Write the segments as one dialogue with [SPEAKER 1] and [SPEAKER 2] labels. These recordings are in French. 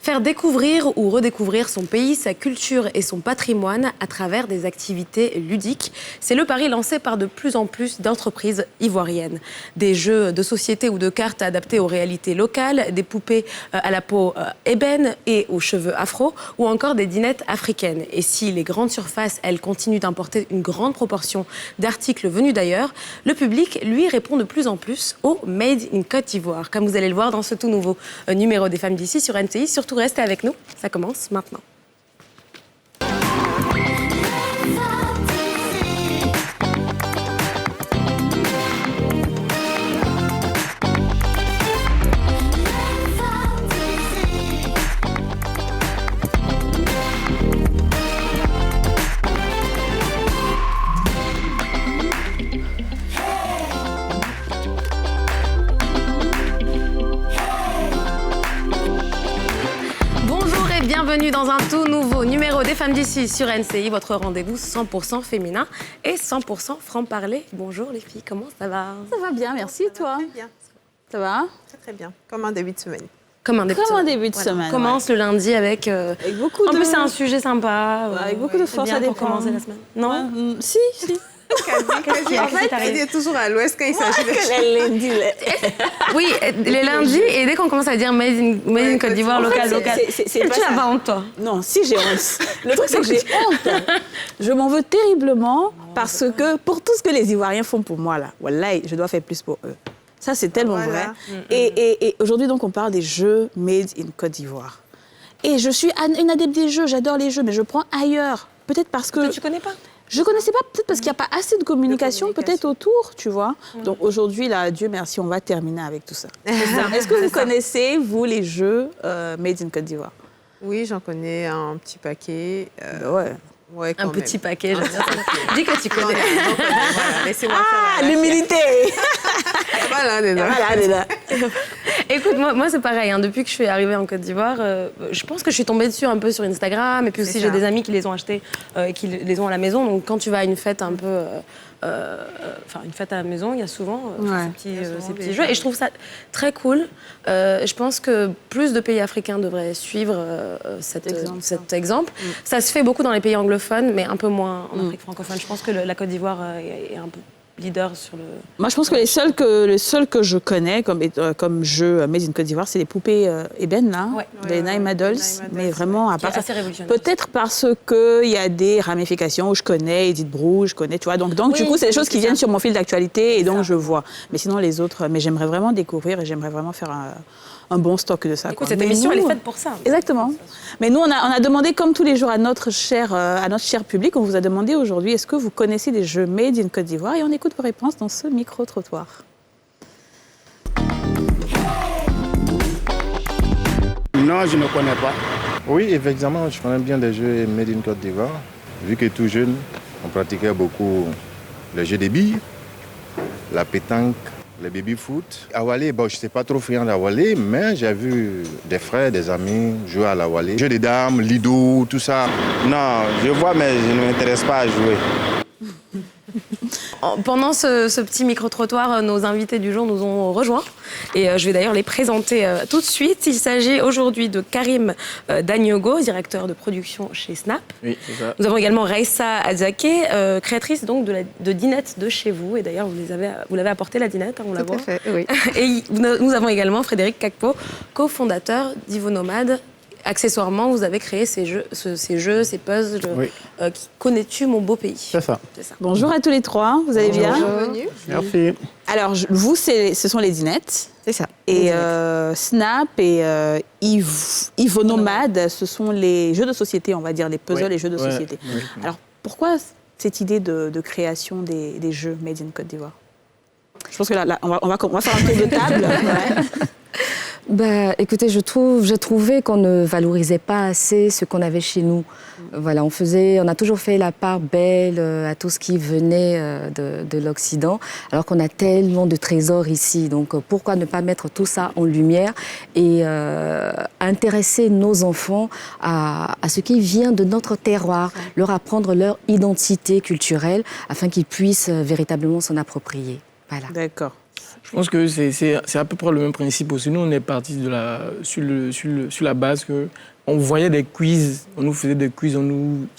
[SPEAKER 1] Faire découvrir ou redécouvrir son pays, sa culture et son patrimoine à travers des activités ludiques, c'est le pari lancé par de plus en plus d'entreprises ivoiriennes. Des jeux de société ou de cartes adaptés aux réalités locales, des poupées à la peau ébène et aux cheveux afro, ou encore des dinettes africaines. Et si les grandes surfaces, elles, continuent d'importer une grande proportion d'articles venus d'ailleurs, le public, lui, répond de plus en plus au Made in Côte d'Ivoire. Comme vous allez le voir dans ce tout nouveau numéro des Femmes d'ici sur NCI. Surtout, restez avec nous, ça commence maintenant. Bienvenue dans un tout nouveau numéro des Femmes d'ici sur NCI, votre rendez-vous 100% féminin et 100% franc-parler. Bonjour les filles, comment ça va?
[SPEAKER 2] Ça va bien, merci. Toi?
[SPEAKER 3] Très bien.
[SPEAKER 2] Ça va?
[SPEAKER 3] Très très bien, comme un début de semaine.
[SPEAKER 2] Comme un début de semaine.
[SPEAKER 1] On commence le lundi avec
[SPEAKER 2] beaucoup de...
[SPEAKER 1] En plus, c'est un sujet sympa.
[SPEAKER 2] Avec beaucoup de force à
[SPEAKER 1] pour commencer la semaine. Non?
[SPEAKER 2] Si.
[SPEAKER 3] En fait, il est toujours à l'ouest quand il s'agit de...
[SPEAKER 2] lundi.
[SPEAKER 1] Oui, les lundis, et dès qu'on commence à dire Made in Côte d'Ivoire, local.
[SPEAKER 2] C'est pas
[SPEAKER 1] tu
[SPEAKER 2] ça.
[SPEAKER 1] n'as pas honte, toi?
[SPEAKER 2] Non, si j'ai honte. Le truc, c'est que j'ai honte. Je m'en veux terriblement parce que pour tout ce que les Ivoiriens font pour moi, là, wallahi, je dois faire plus pour eux. Ça, c'est tellement vrai. Et aujourd'hui, donc, on parle des jeux Made in Côte d'Ivoire. Et je suis une adepte des jeux, j'adore les jeux, mais je prends ailleurs. Peut-être parce que...
[SPEAKER 1] Tu connais pas?
[SPEAKER 2] Je ne connaissais pas, peut-être parce qu'il n'y a pas assez de communication, peut-être autour, tu vois. Donc aujourd'hui, là, Dieu merci, on va terminer avec tout ça. Est-ce que vous connaissez, vous, les jeux Made in Côte d'Ivoire?
[SPEAKER 3] Oui, j'en connais un petit paquet.
[SPEAKER 2] Ouais,
[SPEAKER 1] un petit paquet, j'aime bien ça. Dis que tu connais.
[SPEAKER 3] Voilà, laissez-moi faire la
[SPEAKER 2] l'humilité.
[SPEAKER 3] Voilà, déjà.
[SPEAKER 1] Écoute, moi c'est pareil. Hein, depuis que je suis arrivée en Côte d'Ivoire, je pense que je suis tombée dessus un peu sur Instagram. Et puis aussi, j'ai des amis qui les ont achetés et qui les ont à la maison. Donc quand tu vas à une fête un peu... une fête à la maison, il y a souvent ces petits jeux. Et je trouve ça très cool. Je pense que plus de pays africains devraient suivre cet exemple. Ça se fait beaucoup dans les pays anglophones, mais un peu moins en Afrique francophone. Je pense que la Côte d'Ivoire est un peu leader sur le...
[SPEAKER 2] Moi, je pense que les seuls que je connais comme jeu Made in Côte d'Ivoire, c'est les poupées ébènes, là, les Naïm Dolls. Mais vraiment, à part ça, peut-être parce qu'il y a des ramifications où je connais Edith Brou, je connais, tu vois. Donc du coup, c'est des choses qui viennent sur mon fil d'actualité et donc je vois. Mais sinon, les autres, mais j'aimerais vraiment découvrir et j'aimerais vraiment faire un bon stock de ça.
[SPEAKER 1] Écoute, cette émission, elle est faite pour ça.
[SPEAKER 2] Exactement. Mais nous, on a demandé, comme tous les jours, à notre cher public, on vous a demandé aujourd'hui, est-ce que vous connaissez des jeux Made in Côte d'Ivoire? Et on écoute vos réponses dans ce micro-trottoir.
[SPEAKER 4] Non, je ne connais pas.
[SPEAKER 5] Oui, effectivement, je connais bien des jeux Made in Côte d'Ivoire. Vu que tout jeune, on pratiquait beaucoup les jeux des billes, la pétanque, les baby-foot. À Walé, je ne sais pas trop friand à Walé, mais j'ai vu des frères, des amis jouer à la Walé. Jeux de dames, Lido, tout ça.
[SPEAKER 4] Non, je vois, mais je ne m'intéresse pas à jouer.
[SPEAKER 1] Pendant ce petit micro-trottoir, nos invités du jour nous ont rejoints. Et je vais d'ailleurs les présenter tout de suite. Il s'agit aujourd'hui de Karim Daniogo, directeur de production chez Snap.
[SPEAKER 4] Oui, c'est ça.
[SPEAKER 1] Nous avons également Raissa Adzake, créatrice donc de dinettes de chez vous. Et d'ailleurs, vous l'avez apporté la dinette, hein, on la voit.
[SPEAKER 3] Tout à fait, oui.
[SPEAKER 1] Et nous avons également Frédéric Kakpo, cofondateur d'Ivo Nomade. Accessoirement, vous avez créé ces jeux, ces puzzles. Connais-tu mon beau pays?
[SPEAKER 4] C'est ça.
[SPEAKER 2] Bonjour à tous les trois, vous allez bien?
[SPEAKER 3] Bienvenue.
[SPEAKER 4] Merci.
[SPEAKER 2] Alors, vous, ce sont les dinettes.
[SPEAKER 3] C'est ça.
[SPEAKER 2] Et Snap et Ivo Nomade, ce sont les jeux de société, on va dire, les puzzles et jeux de société.
[SPEAKER 4] Oui.
[SPEAKER 2] Alors, pourquoi cette idée de création des jeux Made in Côte d'Ivoire? Je pense que là, on va faire un tour de table.
[SPEAKER 6] Écoutez, j'ai trouvé qu'on ne valorisait pas assez ce qu'on avait chez nous. Voilà, on a toujours fait la part belle à tout ce qui venait de l'Occident, alors qu'on a tellement de trésors ici. Donc, pourquoi ne pas mettre tout ça en lumière et intéresser nos enfants à ce qui vient de notre terroir, leur apprendre leur identité culturelle afin qu'ils puissent véritablement s'en approprier. Voilà.
[SPEAKER 2] D'accord.
[SPEAKER 7] Je pense que c'est à peu près le même principe aussi. Nous, on est parti sur la base que on voyait des quiz, on nous faisait des quiz,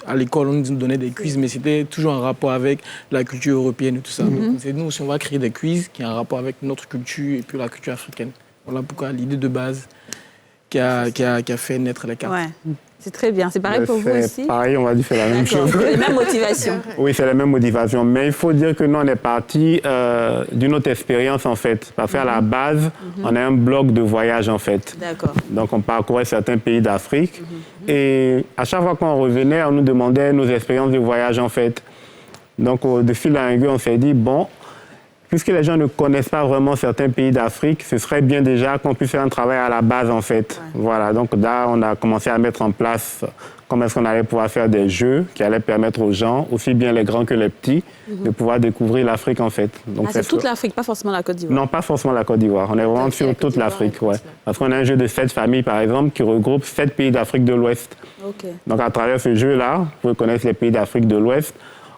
[SPEAKER 7] à l'école, on nous donnait des quiz, mais c'était toujours en rapport avec la culture européenne et tout ça. Donc, c'est nous aussi, on va créer des quiz qui ont un rapport avec notre culture et puis la culture africaine. Voilà pourquoi l'idée de base qui a fait naître les cartes.
[SPEAKER 2] Ouais. C'est très bien. C'est pareil pour vous aussi?
[SPEAKER 8] Pareil, on va dire c'est la même chose.
[SPEAKER 2] C'est la même motivation.
[SPEAKER 8] Oui, c'est la même motivation. Mais il faut dire que nous, on est parti d'une autre expérience, en fait. Parce qu'à la base, on a un blog de voyage, en fait.
[SPEAKER 2] D'accord.
[SPEAKER 8] Donc, on parcourait certains pays d'Afrique. Et à chaque fois qu'on revenait, on nous demandait nos expériences de voyage, en fait. Donc, de fil à aiguille, on s'est dit, bon, puisque les gens ne connaissent pas vraiment certains pays d'Afrique, ce serait bien déjà qu'on puisse faire un travail à la base, en fait. Ouais. Voilà, donc là, on a commencé à mettre en place comment est-ce qu'on allait pouvoir faire des jeux qui allaient permettre aux gens, aussi bien les grands que les petits, de pouvoir découvrir l'Afrique, en fait. Donc,
[SPEAKER 2] c'est toute l'Afrique, pas forcément la Côte d'Ivoire?
[SPEAKER 8] Non, pas forcément la Côte d'Ivoire. On est vraiment sur toute l'Afrique, ouais. Parce qu'on a un jeu de 7 familles, par exemple, qui regroupe 7 pays d'Afrique de l'Ouest. Okay. Donc, à travers ce jeu-là, vous pouvez connaître les pays d'Afrique de l'Ouest.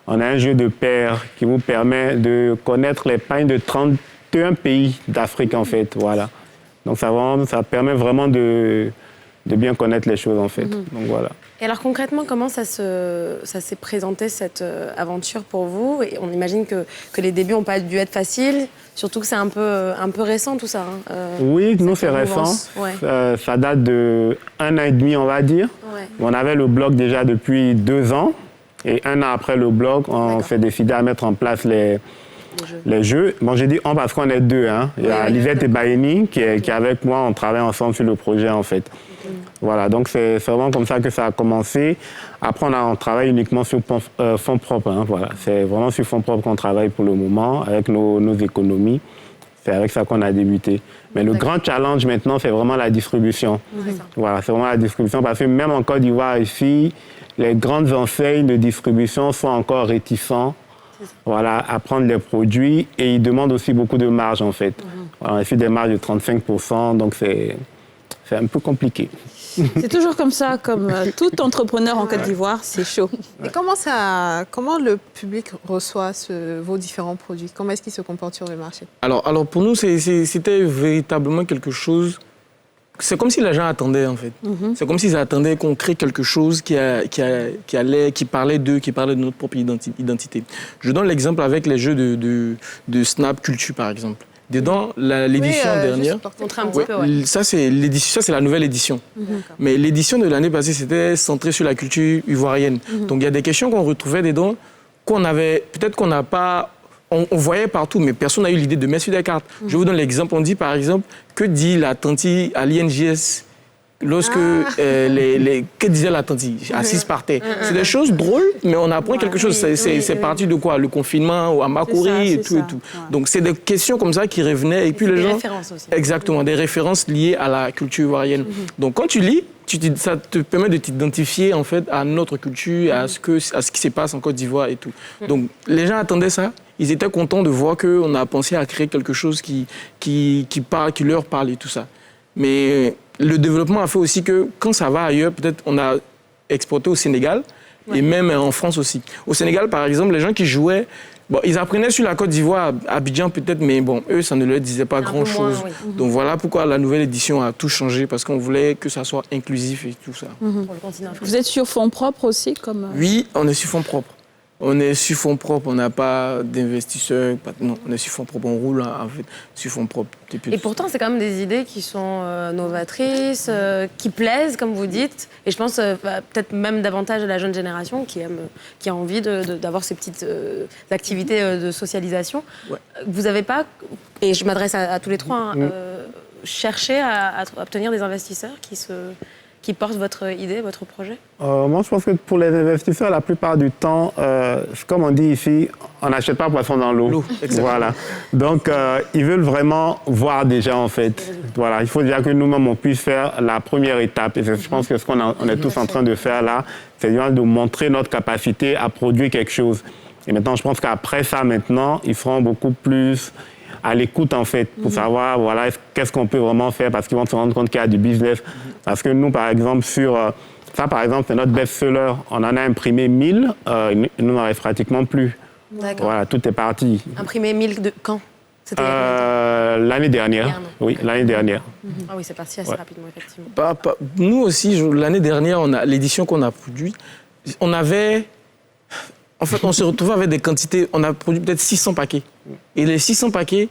[SPEAKER 8] On a un jeu de paires qui vous permet de connaître les pagnes de 31 pays d'Afrique, en fait. Voilà. Donc, ça permet vraiment de bien connaître les choses, en fait. Donc, voilà.
[SPEAKER 1] Et alors, concrètement, comment ça s'est présenté, cette aventure pour vous? Et on imagine que les débuts n'ont pas dû être faciles, surtout que c'est un peu récent, tout ça. Hein,
[SPEAKER 8] oui, nous, c'est récent. Ouais. Ça date de 1 an et demi, on va dire. Ouais. On avait le blog déjà depuis 2 ans. Et 1 an après le blog, on s'est décidé à mettre en place les jeux. Bon, j'ai dit on parce qu'on est 2. Hein. Il y a Lisette et Baeni qui est avec moi. On travaille ensemble sur le projet, en fait. Voilà, donc c'est vraiment comme ça que ça a commencé. Après, on travaille uniquement sur fonds propres. Hein, voilà. C'est vraiment sur fonds propres qu'on travaille pour le moment, avec nos économies. C'est avec ça qu'on a débuté. Mais le grand challenge maintenant, c'est vraiment la distribution. Voilà, c'est vraiment la distribution parce que même en Côte d'Ivoire, ici, les grandes enseignes de distribution sont encore réticents à prendre les produits et ils demandent aussi beaucoup de marge, en fait. Voilà, ici, des marges de 35%, donc c'est un peu compliqué.
[SPEAKER 2] C'est toujours comme ça, comme tout entrepreneur en Côte d'Ivoire, c'est chaud.
[SPEAKER 3] Et comment le public reçoit vos différents produits? Comment est-ce qu'il se comporte sur le marché? Alors
[SPEAKER 7] pour nous, c'était véritablement quelque chose... C'est comme si les gens attendaient, en fait. C'est comme s'ils attendaient qu'on crée quelque chose qui parlait d'eux, qui parlait de notre propre identité. Je donne l'exemple avec les jeux de Snap Culture, par exemple. Dedans, l'édition dernière, ça c'est la nouvelle édition. Mais l'édition de l'année passée, c'était centré sur la culture ivoirienne. Donc il y a des questions qu'on retrouvait dedans, peut-être qu'on n'a pas... On voyait partout, mais personne n'a eu l'idée de mettre sur des cartes. Je vous donne l'exemple. On dit par exemple, que dit la tante à l'INJS lorsque que disait la tante assise par terre? C'est des choses drôles, mais on apprend quelque chose. C'est parti de quoi? Le confinement, à Makori et tout. Donc c'est des questions comme ça qui revenaient. Et puis les gens... Des
[SPEAKER 1] références aussi.
[SPEAKER 7] Exactement, des références liées à la culture ivoirienne. Donc quand tu lis, ça te permet de t'identifier en fait à notre culture, à ce qui se passe en Côte d'Ivoire et tout. Donc les gens attendaient ça. Ils étaient contents de voir qu'on a pensé à créer quelque chose qui leur parle et tout ça. Mais le développement a fait aussi que quand ça va ailleurs, peut-être on a exporté au Sénégal et même en France aussi. Au Sénégal, par exemple, les gens qui jouaient, ils apprenaient sur la Côte d'Ivoire, à Abidjan peut-être, mais bon, eux, ça ne leur disait pas grand-chose. Donc voilà pourquoi la nouvelle édition a tout changé, parce qu'on voulait que ça soit inclusif et tout ça.
[SPEAKER 1] Pour le continent africain.
[SPEAKER 2] Vous êtes sur fonds propres aussi comme...
[SPEAKER 7] Oui, on est sur fonds propres. On est sur fonds propres, on n'a pas d'investisseurs. Non, on est sur fonds propres, on roule en fait, sur fonds propres.
[SPEAKER 1] Et pourtant, c'est quand même des idées qui sont novatrices, qui plaisent, comme vous dites. Et je pense peut-être même davantage à la jeune génération qui a envie d'avoir ces petites activités de socialisation. Ouais. Vous n'avez pas, et je m'adresse à tous les trois, cherché à obtenir des investisseurs qui portent votre idée, votre projet?
[SPEAKER 8] Moi, je pense que pour les investisseurs, la plupart du temps, comme on dit ici, on n'achète pas poisson dans l'eau. Voilà. Donc, ils veulent vraiment voir déjà, en fait. Voilà. Il faut déjà que nous-mêmes, on puisse faire la première étape. Et je pense que ce qu'on est tous en train de faire là, c'est de montrer notre capacité à produire quelque chose. Et maintenant, je pense qu'après ça, maintenant, ils seront beaucoup plus à l'écoute, en fait, pour savoir, voilà, qu'est-ce qu'on peut vraiment faire, parce qu'ils vont se rendre compte qu'il y a du business. Parce que nous, par exemple, ça, par exemple, c'est notre best-seller. On en a imprimé 1000, il nous en reste pratiquement plus. D'accord. Voilà, tout est parti.
[SPEAKER 1] Imprimé 1000 de quand?
[SPEAKER 8] L'année dernière. Oui, l'année dernière.
[SPEAKER 1] Ah oui, c'est parti assez rapidement, effectivement.
[SPEAKER 7] Nous aussi, l'année dernière, l'édition qu'on a produite, on avait... En fait, on se retrouvait avec des quantités... On a produit peut-être 600 paquets. Et les 600 paquets,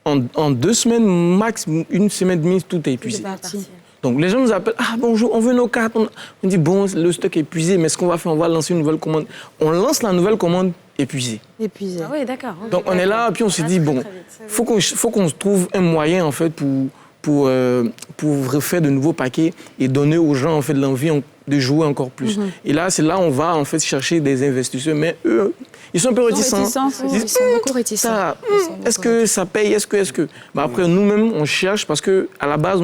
[SPEAKER 7] en 2 semaines, max, 1 semaine et demie, tout est épuisé. Donc, les gens nous appellent, ah bonjour, on veut nos cartes. On dit, bon, le stock est épuisé, mais ce qu'on va faire, on va lancer une nouvelle commande. On lance la nouvelle commande épuisée.
[SPEAKER 1] Ah oui, d'accord.
[SPEAKER 7] Donc, on est là, puis on se dit, bon, faut qu'on trouve un moyen, en fait, pour refaire de nouveaux paquets et donner aux gens, en fait, l'envie de jouer encore plus. Et là, c'est là on va, en fait, chercher des investisseurs, mais eux, ils sont un peu réticents.
[SPEAKER 6] Ils sont beaucoup réticents.
[SPEAKER 7] Est-ce que ça paye? Est-ce que... Bah, après, nous-mêmes, on cherche parce qu'à la base,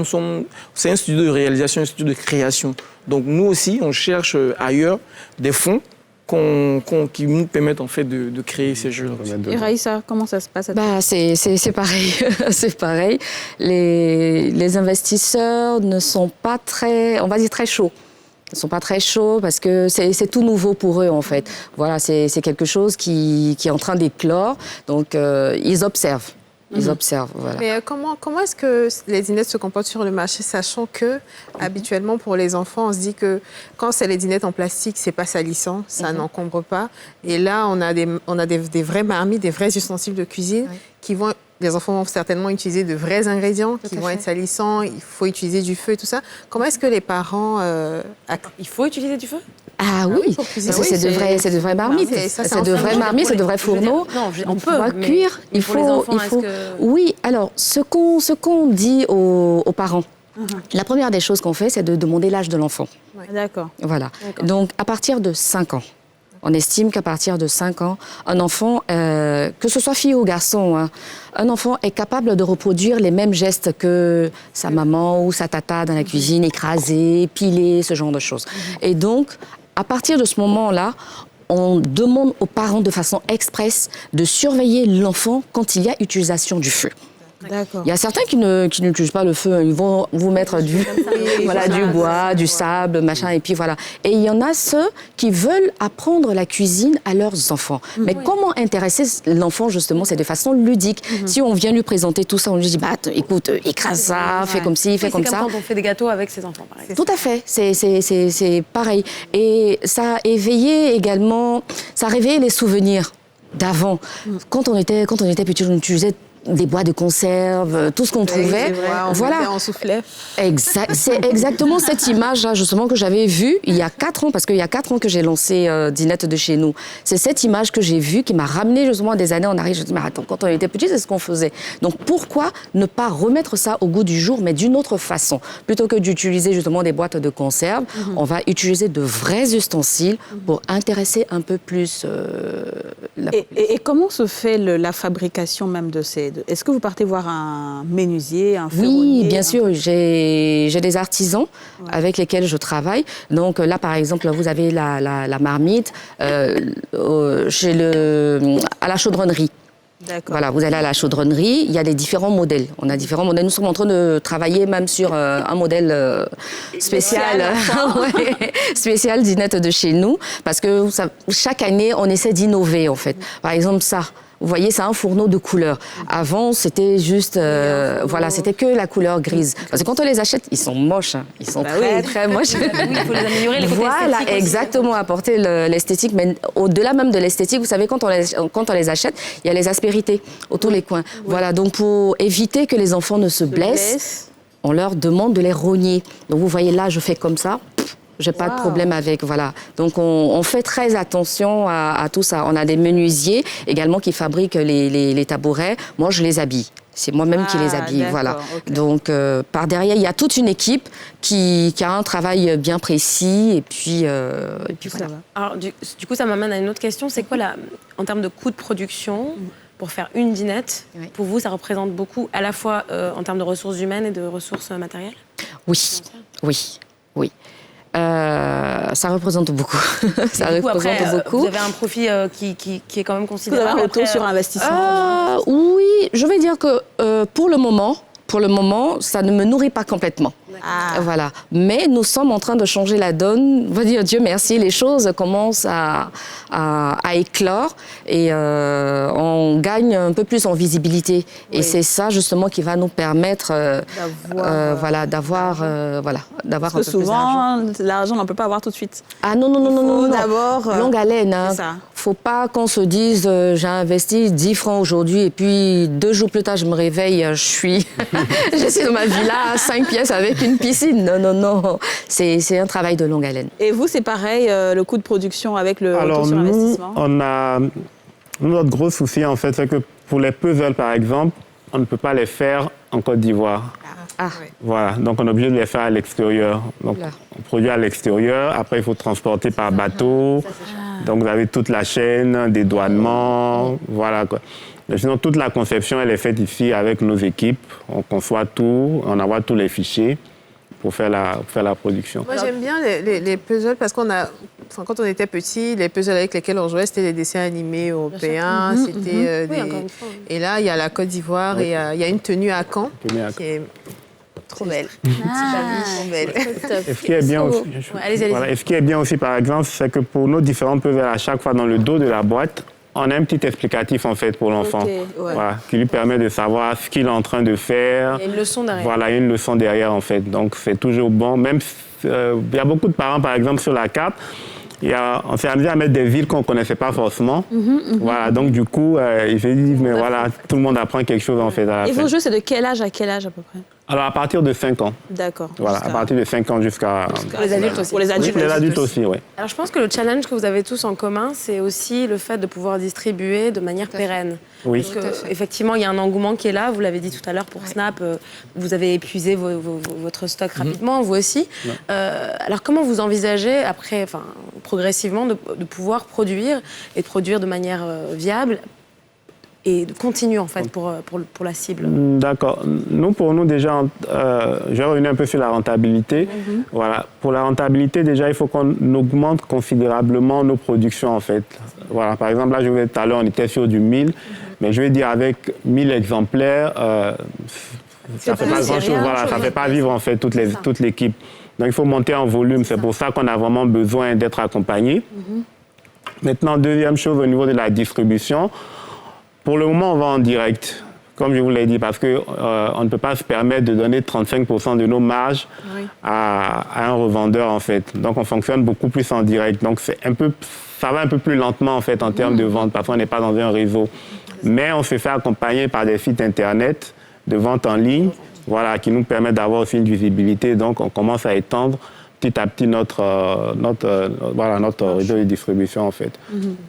[SPEAKER 7] c'est un studio de réalisation, un studio de création. Donc, nous aussi, on cherche ailleurs des fonds qui nous permettent en fait de créer ces jeux.
[SPEAKER 2] Et Raïssa, comment ça se passe?
[SPEAKER 6] C'est pareil. C'est pareil. Les investisseurs ne sont pas très, on va dire, très chauds. Ils ne sont pas très chauds parce que c'est tout nouveau pour eux, en fait. Voilà, c'est quelque chose qui est en train d'éclore. Donc, ils observent. Ils observent, voilà.
[SPEAKER 3] Mais comment est-ce que les dinettes se comportent sur le marché, sachant que, habituellement, pour les enfants, on se dit que quand c'est les dinettes en plastique, c'est pas salissant, ça n'encombre pas. Et là, on a des vraies marmites, des vrais ustensiles de cuisine qui vont... Les enfants vont certainement utiliser de vrais ingrédients qui vont être salissants, il faut utiliser du feu et tout ça. Comment est-ce que les parents...
[SPEAKER 1] Il faut utiliser du feu?
[SPEAKER 6] Ah oui, c'est de vraies marmites. C'est de vraies marmites, c'est de vrais fourneaux.
[SPEAKER 1] Non, on peut
[SPEAKER 6] cuire. Il faut. Oui, alors ce qu'on dit aux parents, la première des choses qu'on fait, c'est de demander l'âge de l'enfant.
[SPEAKER 2] D'accord.
[SPEAKER 6] Voilà. Donc à partir de 5 ans. On estime qu'à partir de 5 ans, un enfant, que ce soit fille ou garçon, un enfant est capable de reproduire les mêmes gestes que sa maman ou sa tata dans la cuisine, écraser, piler, ce genre de choses. Et donc, à partir de ce moment-là, on demande aux parents de façon expresse de surveiller l'enfant quand il y a utilisation du feu.
[SPEAKER 2] D'accord.
[SPEAKER 6] Il y a certains qui n'utilisent pas le feu, ils vont vous mettre du bois, du sable, machin, et puis voilà. Et il y en a ceux qui veulent apprendre la cuisine à leurs enfants. Mais comment intéresser l'enfant, justement, c'est de façon ludique. Si on vient lui présenter tout ça, on lui dit, écoute, écrase ça, fais comme ci, fais comme ça.
[SPEAKER 1] C'est comme quand on fait des gâteaux avec ses enfants, par exemple.
[SPEAKER 6] Tout à fait, c'est pareil. Et ça a éveillé également, ça a réveillé les souvenirs d'avant. Quand on était petit, on utilisait des bois de conserve, tout ce qu'on trouvait.
[SPEAKER 3] Voilà. On soufflait.
[SPEAKER 6] C'est exactement cette image-là, justement, que j'avais vue il y a 4 ans, parce qu'il y a 4 ans que j'ai lancé Dinette de chez nous. C'est cette image que j'ai vue qui m'a ramené justement des années en arrière. Je me dis, mais attends, quand on était petit, c'est ce qu'on faisait. Donc pourquoi ne pas remettre ça au goût du jour, mais d'une autre façon? Plutôt que d'utiliser justement des boîtes de conserve, on va utiliser de vrais ustensiles pour intéresser un peu plus
[SPEAKER 2] et comment se fait la fabrication même de ces... Est-ce que vous partez voir un menuisier, un ferronnier?
[SPEAKER 6] Oui, bien sûr. J'ai des artisans avec lesquels je travaille. Donc là, par exemple, vous avez la marmite à la chaudronnerie. Voilà, vous allez à la chaudronnerie, il y a les différents modèles. On a différents modèles. Nous sommes en train de travailler même sur un modèle spécial Dinette de chez nous, parce que chaque année, on essaie d'innover, en fait. Par exemple, ça. Vous voyez, c'est un fourneau de couleur. Avant, c'était juste... c'était que la couleur grise. Parce que quand on les achète, ils sont moches. Ils sont très moches.
[SPEAKER 1] Oui, il faut les améliorer, les côtés esthétiques
[SPEAKER 6] exactement,
[SPEAKER 1] aussi.
[SPEAKER 6] Apporter l'esthétique. Mais au-delà même de l'esthétique, vous savez, quand on les achète, il y a les aspérités autour les coins. Voilà, donc pour éviter que les enfants ne se blessent, on leur demande de les rogner. Donc vous voyez, là, je fais comme ça. J'ai pas de problème avec, voilà. Donc, on fait très attention à tout ça. On a des menuisiers également qui fabriquent les tabourets. Moi, je les habille. C'est moi-même qui les habille, voilà. Okay. Donc, par derrière, il y a toute une équipe qui a un travail bien précis. Et puis voilà.
[SPEAKER 1] Alors, du coup, ça m'amène à une autre question. C'est quoi, en termes de coût de production, pour faire une dinette, pour vous, ça représente beaucoup, à la fois en termes de ressources humaines et de ressources matérielles?
[SPEAKER 6] Oui. Ça représente beaucoup.
[SPEAKER 1] Vous avez un profit qui est quand même considérable.
[SPEAKER 2] Vous avez un retour sur investissement?
[SPEAKER 6] Oui, je vais dire que pour le moment, pour le moment, ça ne me nourrit pas complètement. Voilà. Mais nous sommes en train de changer la donne. On va dire Dieu merci, les choses commencent à éclore et on gagne un peu plus en visibilité. Et c'est ça justement qui va nous permettre d'avoir un peu plus d'argent.
[SPEAKER 2] Parce que souvent, l'argent, on ne peut pas avoir tout de suite.
[SPEAKER 6] Ah non.
[SPEAKER 2] D'abord,
[SPEAKER 6] longue haleine. Hein. Faut pas qu'on se dise j'ai investi 10 francs aujourd'hui et puis 2 jours plus tard je me réveille, je suis dans ma villa à 5 pièces avec une piscine. Non. C'est un travail de longue haleine.
[SPEAKER 2] Et vous, c'est pareil, le coût de production avec le retour sur investissement?
[SPEAKER 8] Notre gros souci, en fait, c'est que pour les puzzles, par exemple, on ne peut pas les faire en Côte d'Ivoire. Voilà, donc on est obligé de les faire à l'extérieur. Donc, on produit à l'extérieur, après il faut transporter par bateau. Donc vous avez toute la chaîne, dédouanement, voilà quoi. Mais sinon, toute la conception, elle est faite ici avec nos équipes. On conçoit tout, on envoie tous les fichiers pour faire la production.
[SPEAKER 3] Moi, j'aime bien les puzzles parce quand on était petit, les puzzles avec lesquels on jouait, c'était des dessins animés européens. Et là, il y a la Côte d'Ivoire et il y a une tenue à Caen qui est trop belle. Trop belle.
[SPEAKER 8] Et ce qui est bien aussi, par exemple, c'est que pour nos différents puzzles, à chaque fois dans le dos de la boîte, on a un petit explicatif en fait pour l'enfant, qui lui permet de savoir ce qu'il est en train de faire.
[SPEAKER 1] Il y a une leçon derrière.
[SPEAKER 8] Voilà, il y a une leçon derrière en fait. Donc c'est toujours bon. Même il y a beaucoup de parents, par exemple, sur la carte. On s'est amusé à mettre des villes qu'on ne connaissait pas forcément. Voilà, donc du coup, il s'est dit, mais voilà, tout le monde apprend quelque chose en fait.
[SPEAKER 2] Et vos jeux, c'est de quel âge à quel âge à peu près?
[SPEAKER 8] Alors, à partir de 5 ans.
[SPEAKER 2] D'accord.
[SPEAKER 8] Voilà, à partir de 5 ans jusqu'à...
[SPEAKER 1] Pour les adultes aussi.
[SPEAKER 2] Pour les
[SPEAKER 8] adultes aussi, oui.
[SPEAKER 1] Alors, je pense que le challenge que vous avez tous en commun, c'est aussi le fait de pouvoir distribuer de manière pérenne.
[SPEAKER 8] Oui.
[SPEAKER 1] Parce qu'effectivement, il y a un engouement qui est là. Vous l'avez dit tout à l'heure pour Snap. Vous avez épuisé votre stock rapidement, vous aussi. Alors, comment vous envisagez, après, progressivement, de pouvoir produire et de produire de manière viable et de continuer en fait pour la cible?
[SPEAKER 8] D'accord. Pour nous déjà, je vais revenir un peu sur la rentabilité. Voilà. Pour la rentabilité, déjà, il faut qu'on augmente considérablement nos productions en fait. Voilà. Par exemple, là, je vous disais tout à l'heure, on était sur du 1000, mais je vais dire avec 1000 exemplaires, ça ne fait pas grand-chose. Voilà, ça ne fait pas vivre en fait toute l'équipe. Donc, il faut monter en volume. C'est pour ça qu'on a vraiment besoin d'être accompagné. Maintenant, deuxième chose au niveau de la distribution. Pour le moment, on va en direct, comme je vous l'ai dit, parce qu'on ne peut pas se permettre de donner 35% de nos marges à un revendeur, en fait. Donc, on fonctionne beaucoup plus en direct. Donc, ça va un peu plus lentement, en fait, en termes de vente, parce qu'on n'est pas dans un réseau. Mais on se fait accompagner par des sites Internet de vente en ligne, voilà, qui nous permettent d'avoir aussi une visibilité. Donc, on commence à étendre petit à petit notre réseau de distribution, en fait.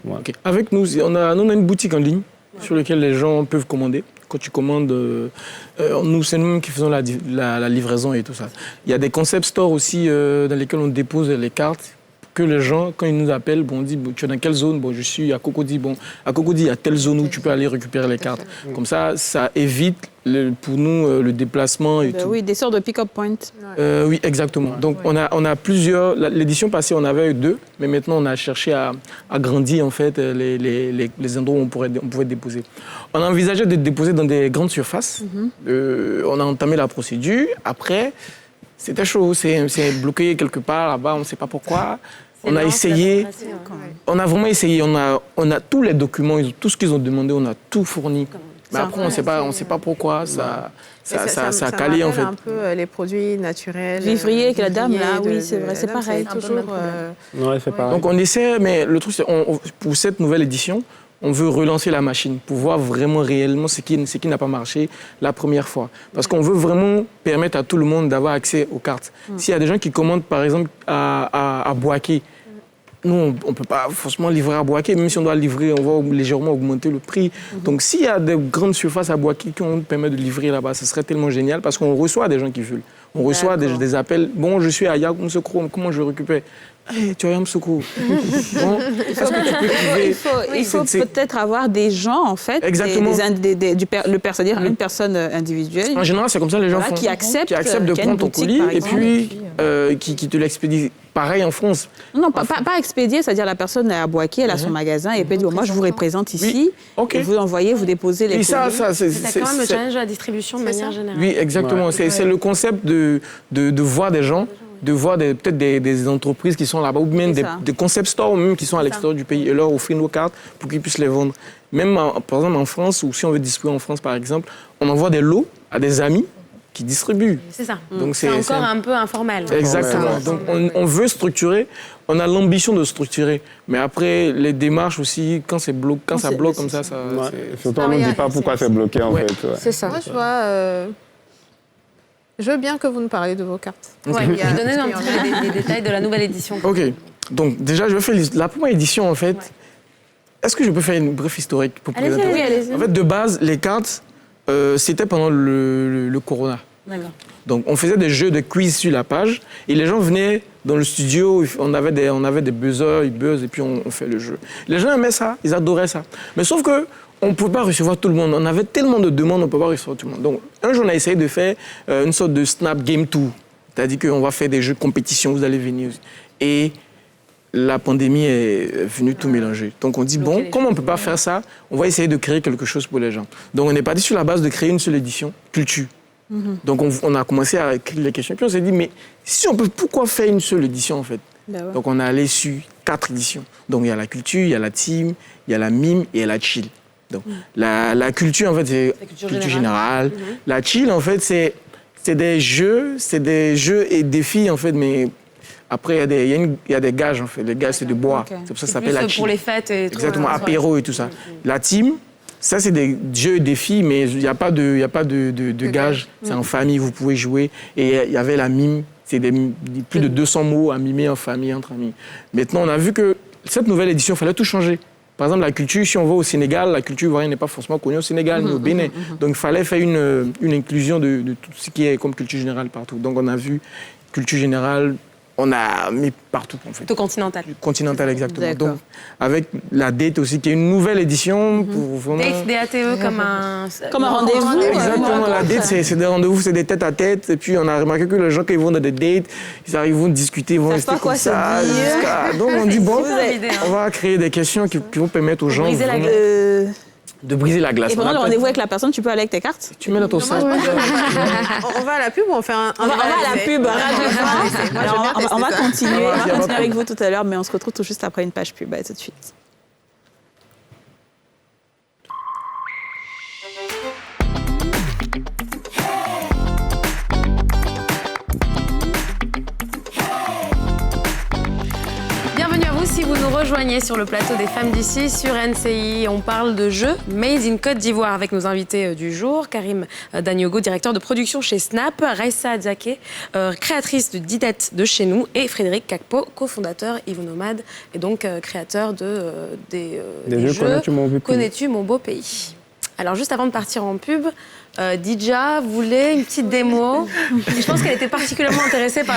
[SPEAKER 7] Voilà. Okay. Avec nous, on a une boutique en ligne sur laquelle les gens peuvent commander. Quand tu commandes, nous, c'est nous qui faisons la livraison et tout ça. Il y a des concept stores aussi dans lesquels on dépose les cartes, que les gens, quand ils nous appellent, on dit tu es dans quelle zone? Je suis à Cocody. À Cocody, il y a telle zone où tu peux aller récupérer les cartes. Comme ça évite pour nous le déplacement et tout.
[SPEAKER 2] Oui, des sortes de pick-up points.
[SPEAKER 7] Oui, exactement. Donc on a plusieurs. L'édition passée, on avait eu 2, mais maintenant on a cherché à agrandir en fait les endroits où on pouvait déposer. On a envisagé de déposer dans des grandes surfaces. On a entamé la procédure. Après, c'était chaud. C'est bloqué quelque part là-bas. On ne sait pas pourquoi. On a essayé. On a vraiment essayé. On a tous les documents, tout ce qu'ils ont demandé, on a tout fourni. Mais après, on ne sait pas pourquoi ça a calé en fait.
[SPEAKER 3] Un peu les produits naturels.
[SPEAKER 2] Vivrier que la dame là, oui, c'est vrai, c'est pareil.
[SPEAKER 3] Toujours.
[SPEAKER 8] C'est pareil.
[SPEAKER 7] Donc on essaie, mais le truc c'est pour cette nouvelle édition, on veut relancer la machine pour voir vraiment réellement ce qui n'a pas marché la première fois. Parce qu'on veut vraiment permettre à tout le monde d'avoir accès aux cartes. S'il y a des gens qui commandent par exemple à Bouaké, nous, on ne peut pas forcément livrer à Bouaké, même si on doit livrer, on va légèrement augmenter le prix. Donc s'il y a des grandes surfaces à Bouaké qui nous permettent de livrer là-bas, ce serait tellement génial parce qu'on reçoit des gens qui veulent. On reçoit des appels. Bon, je suis à Yamoussoukro, comment je récupère? Hey, tu as un secours. Bon,
[SPEAKER 2] il faut peut-être avoir des gens, en fait, c'est-à-dire une personne individuelle.
[SPEAKER 7] En général, c'est comme ça les gens font.
[SPEAKER 2] Qui acceptent
[SPEAKER 7] de prendre ton colis et puis qui te l'expédie. Pareil en France.
[SPEAKER 2] Non, pas expédier, c'est-à-dire la personne est à Boaké, elle a son magasin et peut dire moi je vous représente ici. Et vous envoyez, vous déposez les colis.
[SPEAKER 1] C'est quand même le challenge de la distribution de manière générale.
[SPEAKER 7] Oui, exactement. C'est le concept de voir des gens, de voir peut-être des entreprises qui sont là-bas, ou même des concept stores même qui sont à l'extérieur du pays et leur offrir nos cartes pour qu'ils puissent les vendre. Même, par exemple, en France, ou si on veut distribuer en France, par exemple, on envoie des lots à des amis qui distribuent.
[SPEAKER 1] C'est ça. Donc c'est encore un peu informel.
[SPEAKER 7] Exactement. Donc on veut structurer, on a l'ambition de structurer. Mais après, les démarches aussi, quand ça bloque comme ça...
[SPEAKER 8] Surtout, on ne dit pas pourquoi c'est bloqué, en fait.
[SPEAKER 3] C'est ça. Moi, je veux bien que vous nous parliez de vos cartes.
[SPEAKER 1] Oui, donnez-nous un petit peu les détails de la nouvelle édition.
[SPEAKER 7] OK. Donc, déjà, je fais la première édition, en fait. Ouais. Est-ce que je peux faire une brève historique pour présenter?
[SPEAKER 1] Oui, allez-y.
[SPEAKER 7] En fait, de base, les cartes, c'était pendant le Corona.
[SPEAKER 1] D'accord.
[SPEAKER 7] Donc, on faisait des jeux de quiz sur la page et les gens venaient dans le studio, on avait des buzzers, ils buzzent et puis on fait le jeu. Les gens aimaient ça, ils adoraient ça. Mais sauf que on ne pouvait pas recevoir tout le monde. On avait tellement de demandes, on ne peut pas recevoir tout le monde. Donc, un jour, on a essayé de faire une sorte de Snap Game Tour. C'est-à-dire qu'on va faire des jeux de compétition, vous allez venir. Et la pandémie est venue tout mélanger. Donc, on dit, bon, comme on ne peut pas faire ça, on va essayer de créer quelque chose pour les gens. Donc, on est parti sur la base de créer une seule édition, culture. Donc, on a commencé à écrire les questions. Puis, on s'est dit, mais si on peut, pourquoi faire une seule édition, en fait? Donc, on est allé sur 4 éditions. Donc, il y a la culture, il y a la team, il y a la mime et il y a la chill. Donc, la culture, en fait, c'est culture générale. La chill, en fait, c'est des jeux et défis, en fait, mais après, il y a des gages, en fait. Les gages, c'est de bois. Okay. C'est pour ça que ça s'appelle la chill.
[SPEAKER 1] Pour les fêtes et tout.
[SPEAKER 7] Exactement, apéro et tout ça. La team, ça, c'est des jeux et défis, mais il n'y a pas de gages. C'est en famille, vous pouvez jouer. Et il y avait la mime, c'est plus de 200 mots à mimer en famille, entre amis. Maintenant, on a vu que cette nouvelle édition, il fallait tout changer. Par exemple, la culture, si on va au Sénégal, la culture ivoirienne n'est pas forcément connue au Sénégal ni au Bénin. Donc, il fallait faire une inclusion de tout ce qui est comme culture générale partout. Donc, on a vu culture générale, on a mis partout, en fait.
[SPEAKER 1] Plutôt continental.
[SPEAKER 7] Continental, exactement. Donc, avec la date aussi, qui est une nouvelle édition pour vraiment...
[SPEAKER 1] Date, comme un
[SPEAKER 2] rendez-vous.
[SPEAKER 7] Exactement, la date, c'est des rendez-vous, c'est des têtes à tête. Et puis, on a remarqué que les gens, quand ils vont dans des dates, ils arrivent, vont discuter, ils vont rester comme ça. Donc, on dit, bon, on va créer des questions qui vont permettre aux gens de briser la glace.
[SPEAKER 2] Et pendant le rendez-vous avec la personne, tu peux aller avec tes cartes?
[SPEAKER 7] Tu mets dans ton sac.
[SPEAKER 3] On va à la pub ou on fait un...
[SPEAKER 2] On va à la pub. On va continuer avec vous tout à l'heure, mais on se retrouve tout juste après une page pub. Tout de suite.
[SPEAKER 1] Si vous nous rejoignez sur le plateau des Femmes d'ici, sur NCI, on parle de jeux Made in Côte d'Ivoire avec nos invités du jour, Karim Daniogo, directeur de production chez Snap, Raissa Diaké, créatrice de Didette de chez nous, et Frédéric Kakpo, cofondateur Ivo Nomade et donc créateur des jeux Connais-tu mon beau pays. Alors juste avant de partir en pub, Dija voulait une petite démo. Je pense qu'elle était particulièrement intéressée par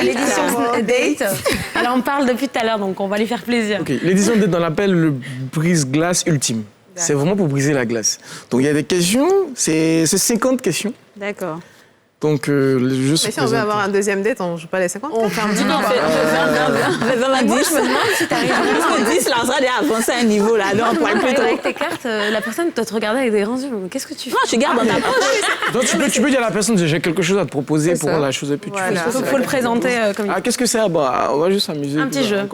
[SPEAKER 1] l'édition Date. Alors on parle depuis tout à l'heure, donc on va lui faire plaisir.
[SPEAKER 7] Okay. L'édition Date, on l'appelle le brise-glace ultime. C'est vraiment pour briser la glace. Donc il y a des questions, c'est 50 questions.
[SPEAKER 2] D'accord.
[SPEAKER 7] Donc, le jeu se
[SPEAKER 3] présente. Si on veut avoir un deuxième date, on ne joue pas les 50.
[SPEAKER 2] On fait un petit peu. On fait 20 à 10. Moi, je me demande si tu arrives à 10, là, on sera déjà avancé à un niveau, là. Non, pour aller plus tôt.
[SPEAKER 1] Avec tes cartes, la personne doit te regarder avec des grands yeux. Qu'est-ce que tu fais?
[SPEAKER 2] Non, je garde dans ta poche.
[SPEAKER 7] Donc, tu peux dire à la personne, j'ai quelque chose à te proposer pour la chose. Et puis, tu fais ça.
[SPEAKER 1] Il faut le présenter comme il faut.
[SPEAKER 7] Ah, qu'est-ce que c'est? Bah, on va juste s'amuser.
[SPEAKER 1] Un petit jeu.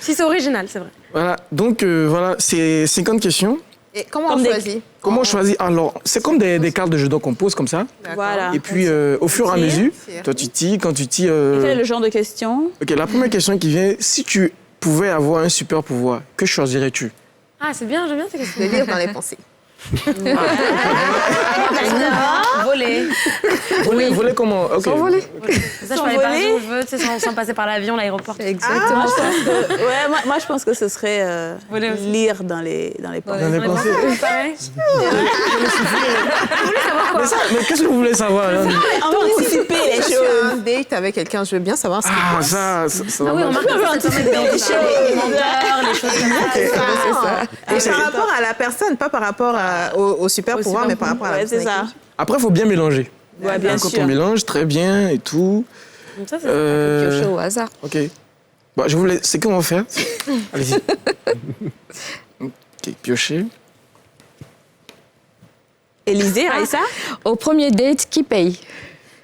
[SPEAKER 1] Si c'est original, c'est vrai.
[SPEAKER 7] Voilà. Donc, voilà, c'est 50 questions.
[SPEAKER 3] Et comment on choisit?
[SPEAKER 7] Comment on choisit? Alors, c'est comme des cartes de jeu qu'on pose comme ça.
[SPEAKER 2] Voilà.
[SPEAKER 7] Et puis, au fur et à mesure, toi, tu tilles. Quand tu tilles...
[SPEAKER 2] Et quel est le genre de question?
[SPEAKER 7] OK, la première question qui vient, si tu pouvais avoir un super pouvoir, que choisirais-tu?
[SPEAKER 1] Ah, c'est bien, j'aime bien ces questions.
[SPEAKER 3] De lire dans les pensées.
[SPEAKER 1] Voler.
[SPEAKER 7] Voler comment? Ok.
[SPEAKER 6] Sans voler.
[SPEAKER 1] Ça, je peux aller partir où je veux, tu sais, sans passer par l'avion, l'aéroport.
[SPEAKER 6] Exactement.
[SPEAKER 2] Moi, je pense que ce serait lire dans les pensées.
[SPEAKER 7] Dans les pensées.
[SPEAKER 1] Pareil.
[SPEAKER 7] Mais qu'est-ce que vous voulez savoir là?
[SPEAKER 2] Anticiper les
[SPEAKER 3] Je suis
[SPEAKER 2] choses.
[SPEAKER 3] un date avec quelqu'un, je veux bien savoir ce qu'il
[SPEAKER 7] Ah,
[SPEAKER 3] pense.
[SPEAKER 7] ça
[SPEAKER 1] Ah
[SPEAKER 7] va
[SPEAKER 1] oui,
[SPEAKER 7] mal.
[SPEAKER 1] on marque ça permet d'identifier les menteurs, les choses comme ça.
[SPEAKER 3] Et par rapport à la personne, pas par rapport au super pouvoir, mais par rapport à la
[SPEAKER 2] Ouais, c'est
[SPEAKER 3] personne.
[SPEAKER 2] ça.
[SPEAKER 7] Après, il faut bien mélanger.
[SPEAKER 2] Ouais, bien
[SPEAKER 7] Quand
[SPEAKER 2] sûr.
[SPEAKER 7] on mélange très bien et tout.
[SPEAKER 1] Donc ça, c'est
[SPEAKER 6] Piocher au hasard.
[SPEAKER 7] Ok. Bon, je vous laisse. C'est qu'on va faire. Allez-y. Ok, piocher.
[SPEAKER 2] Élisée, Raïssa?
[SPEAKER 6] Au premier date, qui paye?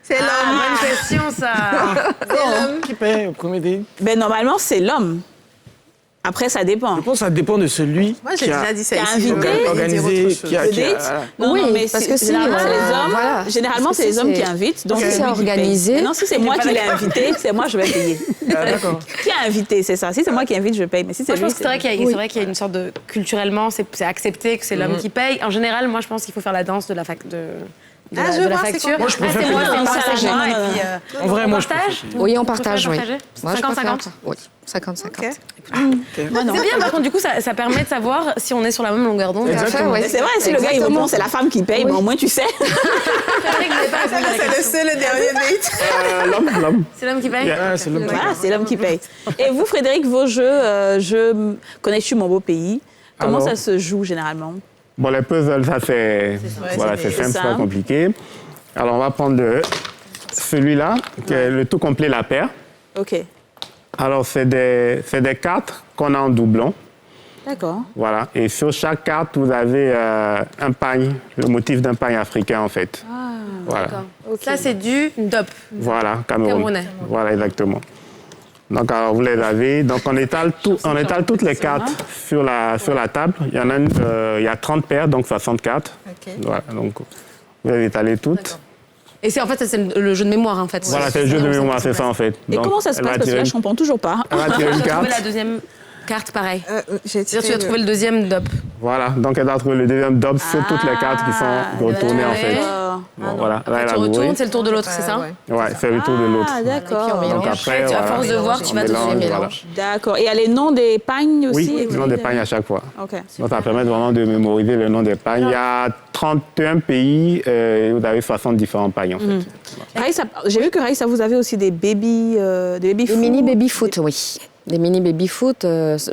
[SPEAKER 3] C'est l'homme.
[SPEAKER 1] bonne question, ça.
[SPEAKER 7] Qui paie au premier date?
[SPEAKER 2] Ben, normalement, c'est l'homme. Après, ça dépend.
[SPEAKER 7] Je pense que ça dépend de celui
[SPEAKER 3] Moi, j'ai
[SPEAKER 7] qui a
[SPEAKER 3] déjà dit ça
[SPEAKER 2] qui a
[SPEAKER 3] ici.
[SPEAKER 2] invité,
[SPEAKER 3] je veux
[SPEAKER 7] organisé,
[SPEAKER 3] dire autre chose.
[SPEAKER 7] qui a...
[SPEAKER 2] Le date? Non,
[SPEAKER 6] Oui,
[SPEAKER 2] non, mais
[SPEAKER 6] parce que si,
[SPEAKER 2] généralement, c'est les hommes.
[SPEAKER 6] voilà.
[SPEAKER 2] Généralement,
[SPEAKER 6] Parce que
[SPEAKER 2] c'est les
[SPEAKER 6] si
[SPEAKER 2] hommes
[SPEAKER 6] c'est-
[SPEAKER 2] qui invitent. Donc,
[SPEAKER 6] si
[SPEAKER 2] c'est
[SPEAKER 6] c'est
[SPEAKER 2] lui qui paye.
[SPEAKER 6] organisé-
[SPEAKER 2] Non, si c'est moi qui l'ai invité, c'est moi, je vais payer.
[SPEAKER 7] Ah, d'accord.
[SPEAKER 2] Qui a invité, c'est ça. Si c'est moi qui invite, je paye. Mais si c'est
[SPEAKER 1] Moi, je
[SPEAKER 2] lui,
[SPEAKER 1] pense que c'est vrai qu'il y a une sorte de... Culturellement, c'est accepté que c'est l'homme qui paye. En général, moi, je pense qu'il faut faire la danse de la facture. De
[SPEAKER 3] Ah,
[SPEAKER 1] la,
[SPEAKER 3] je
[SPEAKER 1] de la
[SPEAKER 3] vois, c'est
[SPEAKER 1] facture.
[SPEAKER 3] quoi?
[SPEAKER 7] Moi, je préfère
[SPEAKER 1] c'est moi,
[SPEAKER 7] payer.
[SPEAKER 1] c'est
[SPEAKER 2] partagé.
[SPEAKER 1] moi, et puis...
[SPEAKER 7] En vrai,
[SPEAKER 1] on
[SPEAKER 7] moi, je
[SPEAKER 1] partage
[SPEAKER 7] préfère.
[SPEAKER 6] Oui, on
[SPEAKER 1] Vous
[SPEAKER 6] partage, oui.
[SPEAKER 1] préférez
[SPEAKER 6] Moi, je
[SPEAKER 1] 50-50.
[SPEAKER 6] préfère. Oui, 50-50.
[SPEAKER 3] Ok.
[SPEAKER 1] C'est bien, par contre, du coup, ça permet de savoir si on est sur la même longueur d'onde.
[SPEAKER 7] Exactement.
[SPEAKER 6] Ouais,
[SPEAKER 2] Mais c'est vrai, si le gars il répond, c'est la femme qui paye, mais au moins tu sais.
[SPEAKER 1] Frédéric, vous n'avez pas répondu à la question.
[SPEAKER 3] C'est le dernier date.
[SPEAKER 8] L'homme.
[SPEAKER 1] C'est l'homme qui paye.
[SPEAKER 7] Ah, c'est l'homme qui
[SPEAKER 2] Voilà, c'est l'homme qui paye. Et vous, Frédéric, vos jeux, connais-tu mon beau pays? Comment
[SPEAKER 8] Alors
[SPEAKER 2] ça se joue généralement?
[SPEAKER 8] Bon, les puzzles, ça c'est voilà, c'est simple, c'est pas compliqué. Alors, on va prendre celui-là, qui est le tout complet, la paire.
[SPEAKER 2] Ok,
[SPEAKER 8] Alors, c'est des cartes qu'on a en doublon.
[SPEAKER 2] d'accord.
[SPEAKER 8] Voilà. Et sur chaque carte, vous avez un pagne, le motif d'un pagne africain, en fait. Voilà.
[SPEAKER 1] Ça, c'est du DOP.
[SPEAKER 8] Voilà, Cameroun.
[SPEAKER 1] Camerounais.
[SPEAKER 8] Voilà, exactement. Donc, alors, vous les avez. Donc, on étale toutes les cartes sur la table. Il y en a il y a 30 paires, donc 64.
[SPEAKER 3] Ok.
[SPEAKER 8] Voilà, donc vous les étalez toutes.
[SPEAKER 1] Et c'est en fait, c'est le jeu de mémoire, en fait.
[SPEAKER 8] Voilà, c'est le jeu de mémoire, c'est ça, en fait.
[SPEAKER 2] Et
[SPEAKER 8] Donc,
[SPEAKER 2] comment ça se
[SPEAKER 8] elle va
[SPEAKER 2] passe? Parce que là,
[SPEAKER 8] tirer
[SPEAKER 2] je comprends toujours pas.
[SPEAKER 8] Elle va tirer une
[SPEAKER 1] Tu as
[SPEAKER 8] carte.
[SPEAKER 1] trouvé la deuxième carte, pareil.
[SPEAKER 3] J'ai
[SPEAKER 1] C'est-à-dire, tu as trouvé le deuxième DOP.
[SPEAKER 8] Voilà, donc elle doit trouver le deuxième double sur toutes les cartes qui sont retournées, en fait.
[SPEAKER 2] D'accord.
[SPEAKER 8] Bon, voilà, là, elle a
[SPEAKER 1] Tu
[SPEAKER 8] joué.
[SPEAKER 1] retournes, c'est le tour de l'autre, c'est ça?
[SPEAKER 8] Ouais, c'est le tour de l'autre.
[SPEAKER 2] Ah, d'accord.
[SPEAKER 8] Donc après,
[SPEAKER 1] À
[SPEAKER 8] voilà,
[SPEAKER 1] force de voir, tu
[SPEAKER 8] on
[SPEAKER 1] vas te
[SPEAKER 8] mélange,
[SPEAKER 1] souvenir.
[SPEAKER 8] voilà.
[SPEAKER 2] D'accord. Et il y a les noms des pagnes aussi?
[SPEAKER 8] Oui, le nom des pagnes à chaque fois.
[SPEAKER 2] Ok.
[SPEAKER 8] Donc ça permet vraiment de mémoriser le nom des pagnes. Il y a 31 pays et vous avez 60 différents pagnes, en fait.
[SPEAKER 2] Raïssa, j'ai vu que Raïssa, vous avez aussi des baby
[SPEAKER 6] Des mini baby-foot, oui. Des mini baby-foot,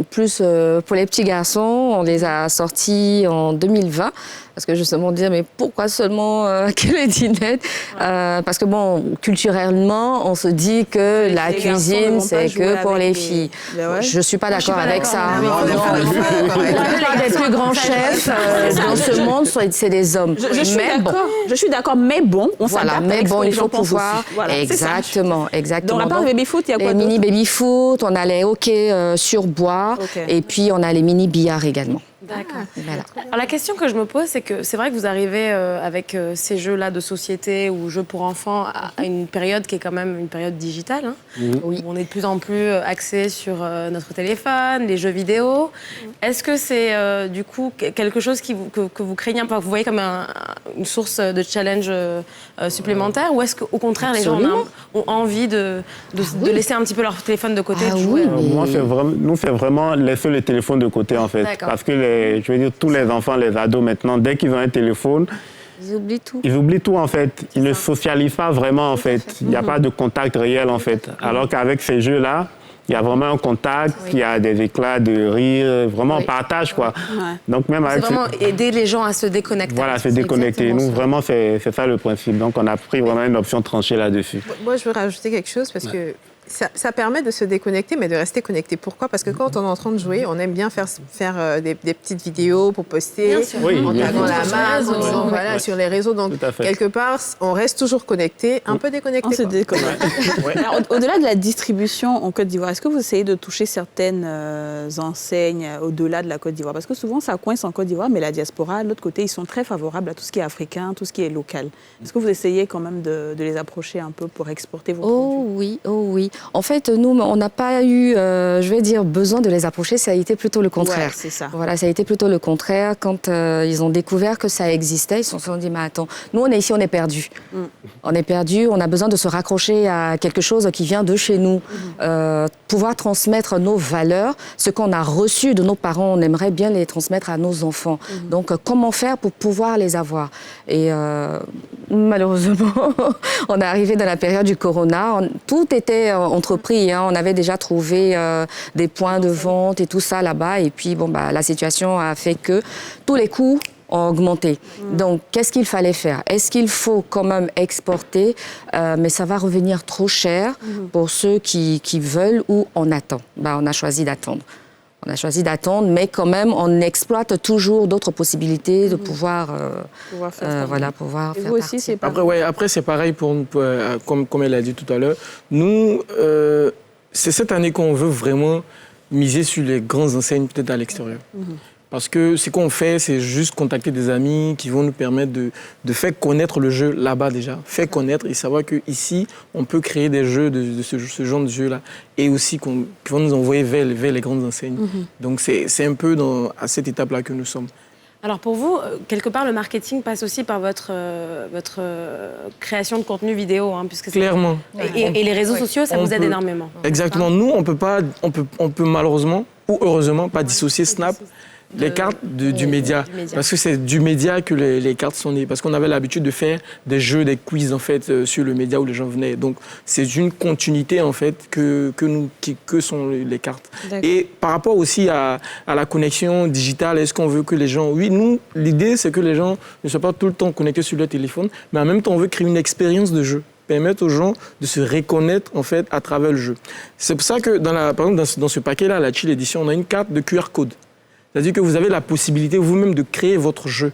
[SPEAKER 6] plus pour les petits garçons, on les a sortis en 2020. Parce que justement, on disait, mais pourquoi seulement que les dinettes Parce que bon, culturellement, on se dit que la
[SPEAKER 2] les garçons ne
[SPEAKER 6] cuisine,
[SPEAKER 2] vont pas
[SPEAKER 6] c'est
[SPEAKER 2] jouer
[SPEAKER 6] que pour
[SPEAKER 2] avec
[SPEAKER 6] les
[SPEAKER 2] les-
[SPEAKER 6] filles.
[SPEAKER 2] Ben ouais.
[SPEAKER 6] Je ne suis pas d'accord avec ça.
[SPEAKER 1] d'accord.
[SPEAKER 6] Non, non. La plupart des plus grands chefs dans ce monde, c'est des hommes.
[SPEAKER 2] Je suis
[SPEAKER 6] Mais bon,
[SPEAKER 2] d'accord. Je suis d'accord, mais bon, on
[SPEAKER 6] voilà,
[SPEAKER 2] s'adapte
[SPEAKER 6] mais
[SPEAKER 2] avec ce
[SPEAKER 6] bon,
[SPEAKER 2] que
[SPEAKER 6] il
[SPEAKER 2] les gens
[SPEAKER 6] faut
[SPEAKER 2] pensent
[SPEAKER 6] pouvoir.
[SPEAKER 2] aussi. Voilà, c'est ça.
[SPEAKER 6] Exactement, exactement.
[SPEAKER 2] Donc, à part
[SPEAKER 6] Donc,
[SPEAKER 2] le baby-foot, il y a quoi
[SPEAKER 6] les
[SPEAKER 2] d'autre?
[SPEAKER 6] mini baby-foot, on a les hockey sur bois,
[SPEAKER 2] Ok.
[SPEAKER 6] et puis on a les mini billards également.
[SPEAKER 1] D'accord.
[SPEAKER 6] Voilà.
[SPEAKER 1] Alors la question que je me pose, c'est que c'est vrai que vous arrivez avec ces jeux-là de société ou jeux pour enfants à une période qui est quand même une période digitale, hein, où on est de plus en plus axé sur notre téléphone, les jeux vidéo. Est-ce que c'est du coup quelque chose que vous craignez, que vous voyez comme une source de challenge supplémentaire, ou est-ce qu'au contraire les gens ont envie de laisser un petit peu leur téléphone de côté et de jouer
[SPEAKER 8] Moi, nous, c'est vraiment laisser le téléphone de côté, en fait.
[SPEAKER 1] D'accord.
[SPEAKER 8] Parce que, je veux dire, tous les enfants, les ados, maintenant, dès qu'ils ont un téléphone,
[SPEAKER 6] Ils oublient tout.
[SPEAKER 8] ils oublient tout, en fait. Ils ne socialisent pas vraiment, en fait. Il n'y a pas de contact réel, en fait. Alors qu'avec ces jeux-là, il y a vraiment un contact, il y a des éclats de rire, vraiment on partage, quoi. Donc, même
[SPEAKER 1] C'est
[SPEAKER 8] avec
[SPEAKER 1] vraiment aider les gens à se déconnecter.
[SPEAKER 8] voilà, se déconnecter. Nous, vraiment, c'est ça le principe. Donc, on a pris vraiment une option tranchée là-dessus.
[SPEAKER 3] Moi, je veux rajouter quelque chose parce que ça permet de se déconnecter, mais de rester connecté. Pourquoi? Parce que quand on est en train de jouer, on aime bien faire des petites vidéos pour poster,
[SPEAKER 1] Bien sûr.
[SPEAKER 8] Oui,
[SPEAKER 3] en
[SPEAKER 8] bien
[SPEAKER 3] taguant
[SPEAKER 8] sûr.
[SPEAKER 3] la marque, en disant,
[SPEAKER 8] Ouais.
[SPEAKER 3] voilà,
[SPEAKER 8] Ouais.
[SPEAKER 3] sur les réseaux. Donc,
[SPEAKER 8] Tout à fait.
[SPEAKER 3] quelque part, on reste toujours connecté, un peu déconnecté.
[SPEAKER 2] On se
[SPEAKER 3] quoi.
[SPEAKER 2] déconnecte. Alors, au-delà de la distribution en Côte d'Ivoire, est-ce que vous essayez de toucher certaines enseignes au-delà de la Côte d'Ivoire? Parce que souvent, ça coince en Côte d'Ivoire, mais la diaspora, de l'autre côté, ils sont très favorables à tout ce qui est africain, tout ce qui est local. Est-ce que vous essayez quand même de les approcher un peu pour exporter vos produits?
[SPEAKER 6] Oh oui. En fait, nous, on n'a pas eu, je vais dire, besoin de les approcher. Ça a été plutôt le contraire.
[SPEAKER 2] Ouais, c'est ça.
[SPEAKER 6] Voilà, ça a été plutôt le contraire. Quand ils ont découvert que ça existait, ils se sont dit, mais attends, nous, on est ici, on est perdus. On est perdus, on a besoin de se raccrocher à quelque chose qui vient de chez nous. Pouvoir transmettre nos valeurs, ce qu'on a reçu de nos parents, on aimerait bien les transmettre à nos enfants. Donc, comment faire pour pouvoir les avoir? Et malheureusement, on est arrivé dans la période du corona. Tout était entrepris. Hein. On avait déjà trouvé des points de vente et tout ça là-bas. Et puis, bon, bah, la situation a fait que tous les coûts ont augmenté. Donc, qu'est-ce qu'il fallait faire? Est-ce qu'il faut quand même exporter? Mais ça va revenir trop cher pour ceux qui veulent ou on attend. Bah, on a choisi d'attendre. On a choisi d'attendre, mais quand même, on exploite toujours d'autres possibilités de pouvoir faire
[SPEAKER 2] Et vous aussi, c'est pas...
[SPEAKER 7] Après, c'est pareil, comme elle a dit tout à l'heure. Nous, c'est cette année qu'on veut vraiment miser sur les grandes enseignes, peut-être à l'extérieur. Parce que ce qu'on fait, c'est juste contacter des amis qui vont nous permettre de faire connaître le jeu là-bas déjà. Faire connaître et savoir qu'ici, on peut créer des jeux de ce genre de jeu-là. Et aussi qui vont nous envoyer vers les grandes enseignes. Donc c'est un peu à cette étape-là que nous sommes.
[SPEAKER 1] Alors pour vous, quelque part, le marketing passe aussi par votre création de contenu vidéo, hein, puisque
[SPEAKER 7] clairement.
[SPEAKER 1] Et les réseaux sociaux, ça vous aide énormément.
[SPEAKER 7] Exactement. Nous, on peut malheureusement ou heureusement pas dissocier Snap les cartes du média. Parce que c'est du média que les cartes sont nées. Parce qu'on avait l'habitude de faire des jeux, des quiz en fait sur le média où les gens venaient. Donc c'est une continuité en fait que sont les cartes. Et par rapport aussi à la connexion digitale, est-ce qu'on veut que les gens... Oui, nous, l'idée c'est que les gens ne soient pas tout le temps connectés sur leur téléphone, mais en même temps on veut créer une expérience de jeu. Permettre aux gens de se reconnaître en fait à travers le jeu. C'est pour ça que par exemple dans ce paquet-là, la Chill Edition, on a une carte de QR code. C'est-à-dire que vous avez la possibilité vous-même de créer votre jeu.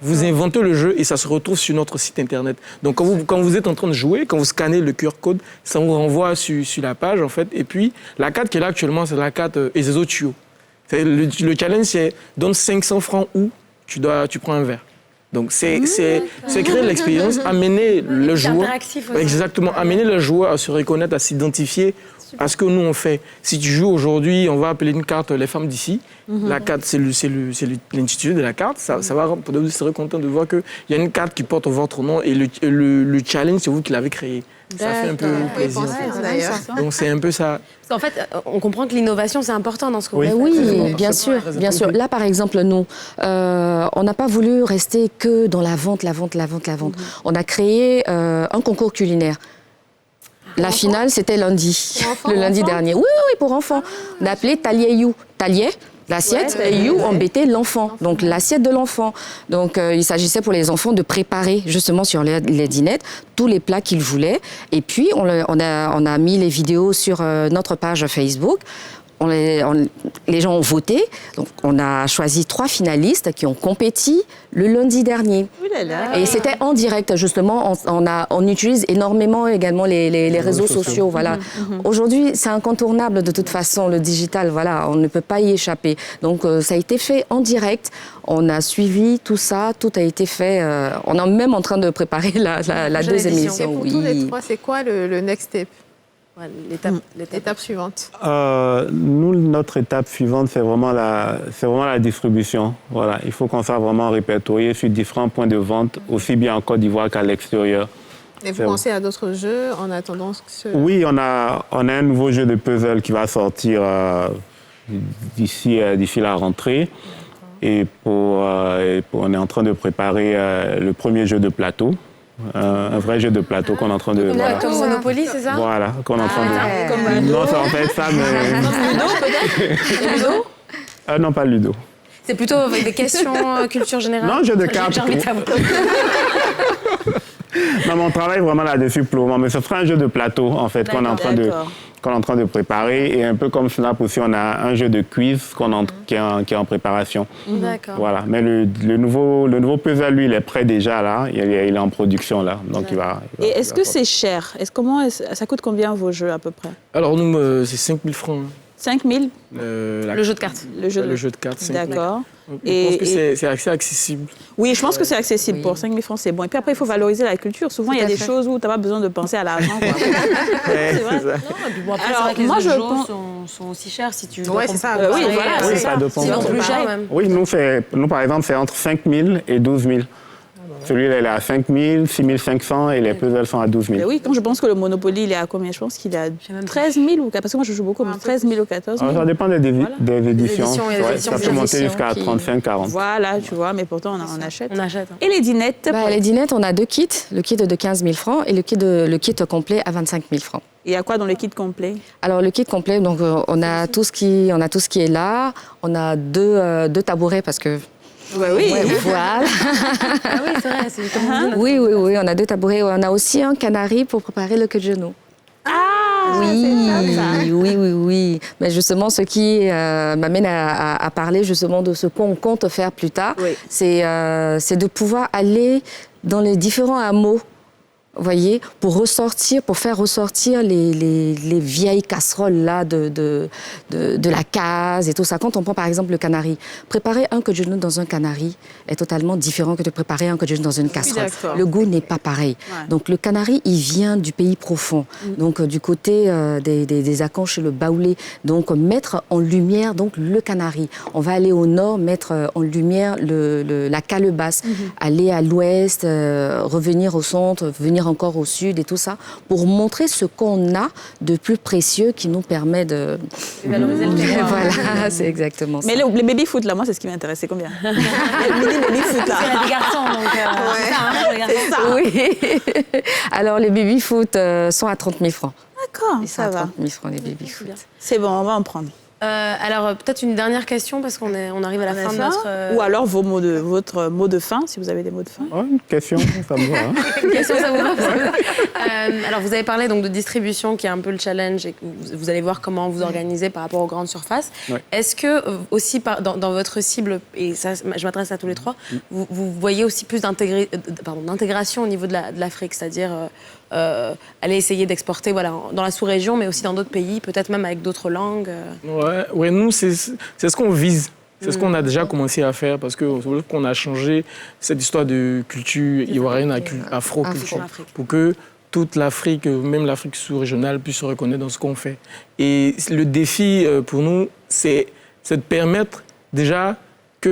[SPEAKER 7] Vous inventez le jeu et ça se retrouve sur notre site internet. Donc quand vous êtes en train de jouer, quand vous scannez le QR code, ça vous renvoie sur la page en fait. Et puis la carte qui est là actuellement, c'est la carte Ezezo Tuyo. Le challenge, c'est donne 500 francs où tu prends un verre. Donc c'est créer l'expérience, amener le joueur, exactement, amener le joueur à se reconnaître, à s'identifier à ce que nous on fait. Si tu joues aujourd'hui, on va appeler une carte les femmes d'ici. La carte, c'est l'intitulé de la carte. Ça va, vous serez content de voir qu'il y a une carte qui porte votre nom et le challenge, c'est vous qui l'avez créé. Ça fait un peu plaisir. Donc c'est un peu ça.
[SPEAKER 1] En fait, on comprend que l'innovation, c'est important dans ce qu'on fait.
[SPEAKER 6] Oui, bien sûr, bien sûr. Là, par exemple, nous, on n'a pas voulu rester que dans la vente. On a créé un concours culinaire. La finale, c'était lundi, le lundi dernier. Oui, pour enfants. On a appelé Talier-You. Talier, l'assiette, et You, embêtait l'enfant. Donc, l'assiette de l'enfant. Donc, il s'agissait pour les enfants de préparer, justement, sur les dinettes, tous les plats qu'ils voulaient. Et puis, on a mis les vidéos sur notre page Facebook. Les gens ont voté. Donc, on a choisi 3 finalistes qui ont compéti le lundi dernier. Et c'était en direct, justement. On utilise énormément également les réseaux sociaux. Voilà. Aujourd'hui, c'est incontournable de toute façon, le digital. Voilà, on ne peut pas y échapper. Donc, ça a été fait en direct. On a suivi tout ça. Tout a été fait. On est même en train de préparer la deuxième émission.
[SPEAKER 3] Et pour tous les 3, c'est quoi le next step? L'étape suivante.
[SPEAKER 8] Nous, notre étape suivante, c'est vraiment la distribution. Voilà, il faut qu'on soit vraiment répertorié sur différents points de vente, aussi bien en Côte d'Ivoire qu'à l'extérieur.
[SPEAKER 3] Et vous pensez à d'autres jeux en attendant que
[SPEAKER 8] Oui, on a un nouveau jeu de puzzle qui va sortir d'ici la rentrée. Et on est en train de préparer le premier jeu de plateau. Un vrai jeu de plateau qu'on est en train de...
[SPEAKER 1] Comme Monopoly, c'est ça?
[SPEAKER 8] Voilà, qu'on est en train de... Non, ça en fait ça, mais...
[SPEAKER 1] Ludo, peut-être? Ludo?
[SPEAKER 8] Non, pas Ludo.
[SPEAKER 1] C'est plutôt des questions culture générale?
[SPEAKER 8] Non, jeu de cartes. Non, mais on travaille vraiment là-dessus pour le moment. Mais ce sera un jeu de plateau, en fait, qu'on est en train de préparer. Et un peu comme Snap aussi, on a un jeu de quiz qui est en préparation.
[SPEAKER 1] D'accord.
[SPEAKER 8] Voilà. Mais le nouveau puzzle, lui, il est prêt déjà, là. Il est en production, là. Donc,
[SPEAKER 2] Et est-ce que c'est cher? Ça coûte combien, vos jeux, à peu près?
[SPEAKER 7] Alors, nous, c'est 5 000 francs.
[SPEAKER 2] 5 000
[SPEAKER 1] Le jeu de cartes.
[SPEAKER 7] Le jeu de cartes, 5 000.
[SPEAKER 2] D'accord.
[SPEAKER 7] Je pense que c'est assez accessible.
[SPEAKER 2] Oui, je pense que c'est accessible. Pour 5 000 francs, c'est bon. Et puis après, il faut valoriser la culture. Souvent, il y a des choses où tu n'as pas besoin de penser à l'argent.
[SPEAKER 7] C'est vrai.
[SPEAKER 1] Non, et puis bon, après, c'est vrai que les jeux sont aussi chers si tu...
[SPEAKER 3] Ouais, c'est ça.
[SPEAKER 2] Oui, voilà, c'est ça.
[SPEAKER 8] Sinon,
[SPEAKER 1] plus cher même.
[SPEAKER 8] Oui, nous, par exemple, c'est entre 5 000 et 12 000. Celui-là, il est à 5 000, 6 500 et les puzzles sont à 12 000.
[SPEAKER 2] Mais oui, quand je pense que le Monopoly, il est à combien? Je pense qu'il est à 13 000 parce que moi, je joue beaucoup, 13 000 ou 14 000.
[SPEAKER 8] Alors, ça dépend des éditions.
[SPEAKER 1] Ça
[SPEAKER 8] peut monter jusqu'à 35, 40.
[SPEAKER 2] Voilà, tu vois, mais pourtant, on achète.
[SPEAKER 1] On achète.
[SPEAKER 2] Et les dinettes?
[SPEAKER 6] Les dinettes, on a 2 kits. Le kit de 15 000 francs et le kit complet à 25 000 francs.
[SPEAKER 2] Il y a quoi dans le kit complet?
[SPEAKER 6] Alors, le kit complet, donc, on a tout ce qui est là. On a deux tabourets parce que...
[SPEAKER 2] Oui.
[SPEAKER 6] Voilà.
[SPEAKER 1] Ah oui, c'est vrai. C'est comme
[SPEAKER 6] Oui, on a 2 tabourets. On a aussi un canari pour préparer le queue de genou.
[SPEAKER 2] Ah,
[SPEAKER 6] Oui. Mais justement, ce qui m'amène à parler justement de ce qu'on compte faire plus tard, c'est de pouvoir aller dans les différents hameaux. Vous voyez, pour faire ressortir les vieilles casseroles là de la case et tout ça. Quand on prend par exemple le canari, préparer un queue de genou dans un canari est totalement différent que de préparer un queue de genou dans une casserole. Le goût n'est pas pareil. Ouais. Donc le canari, il vient du pays profond, donc du côté des Akanches et le Baoulé. Donc mettre en lumière donc le canari. On va aller au nord, mettre en lumière la calebasse, aller à l'ouest, revenir au centre, venir encore au sud et tout ça, pour montrer ce qu'on a de plus précieux qui nous permet de...
[SPEAKER 1] valoriser le terroir.
[SPEAKER 6] Voilà, c'est exactement ça.
[SPEAKER 2] Mais les baby-foot, là, moi, c'est ce qui m'intéresse. C'est combien? Les baby-foot, là.
[SPEAKER 1] C'est des garçons, donc...
[SPEAKER 2] c'est ça.
[SPEAKER 6] Oui. Alors, les baby-foot sont à 30 000 francs.
[SPEAKER 2] D'accord,
[SPEAKER 6] ça va. 30 000 francs, les baby-foot.
[SPEAKER 2] C'est bon, on va en prendre.
[SPEAKER 1] Alors, peut-être une dernière question, parce qu'on arrive à la fin de notre...
[SPEAKER 2] Ou alors votre mot de fin, si vous avez des mots de fin.
[SPEAKER 8] Oh, une question, ça me va.
[SPEAKER 1] Une question, ça vous va? Alors, vous avez parlé donc, de distribution, qui est un peu le challenge, et que vous allez voir comment vous organisez par rapport aux grandes surfaces. Ouais. Est-ce que, aussi, dans votre cible, et ça, je m'adresse à tous les trois, vous voyez aussi plus d'intégration au niveau de l'Afrique, c'est-à-dire... aller essayer d'exporter dans la sous-région, mais aussi dans d'autres pays, peut-être même avec d'autres langues.
[SPEAKER 7] Ouais, nous, c'est ce qu'on vise. C'est ce qu'on a déjà commencé à faire, parce qu'on a changé cette histoire de culture ivoirienne à afro-culture, pour que toute l'Afrique, même l'Afrique sous-régionale, puisse se reconnaître dans ce qu'on fait. Et le défi pour nous, c'est de permettre déjà que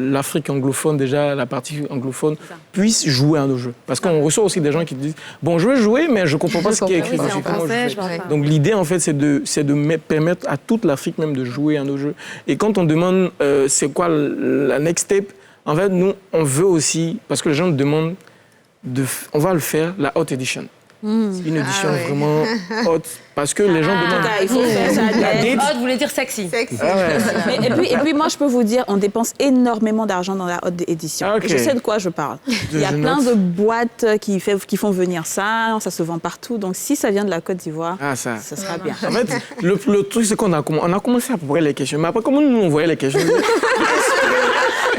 [SPEAKER 7] l'Afrique anglophone, déjà la partie anglophone, puisse jouer à nos jeux. Parce qu'on reçoit aussi des gens qui disent « Bon, je veux jouer, mais je ne comprends pas ce qui est écrit. » Donc l'idée, en fait, c'est de permettre à toute l'Afrique même de jouer à nos jeux. Et quand on demande c'est quoi la next step, en fait, nous, on veut aussi, parce que les gens demandent, on va le faire, la hot edition. Une édition vraiment haute, parce que les gens demandent.
[SPEAKER 2] Il faut faire ça.
[SPEAKER 1] Haute voulait dire sexy.
[SPEAKER 2] Et puis moi, je peux vous dire, on dépense énormément d'argent dans la haute édition. Okay. Je sais de quoi je parle. Il y a plein de boîtes qui font venir ça se vend partout. Donc si ça vient de la Côte d'Ivoire, ça sera bien.
[SPEAKER 7] En fait, le truc, c'est qu'on a commencé à poser les questions. Mais après, comment nous, on voyait les questions?
[SPEAKER 1] Vous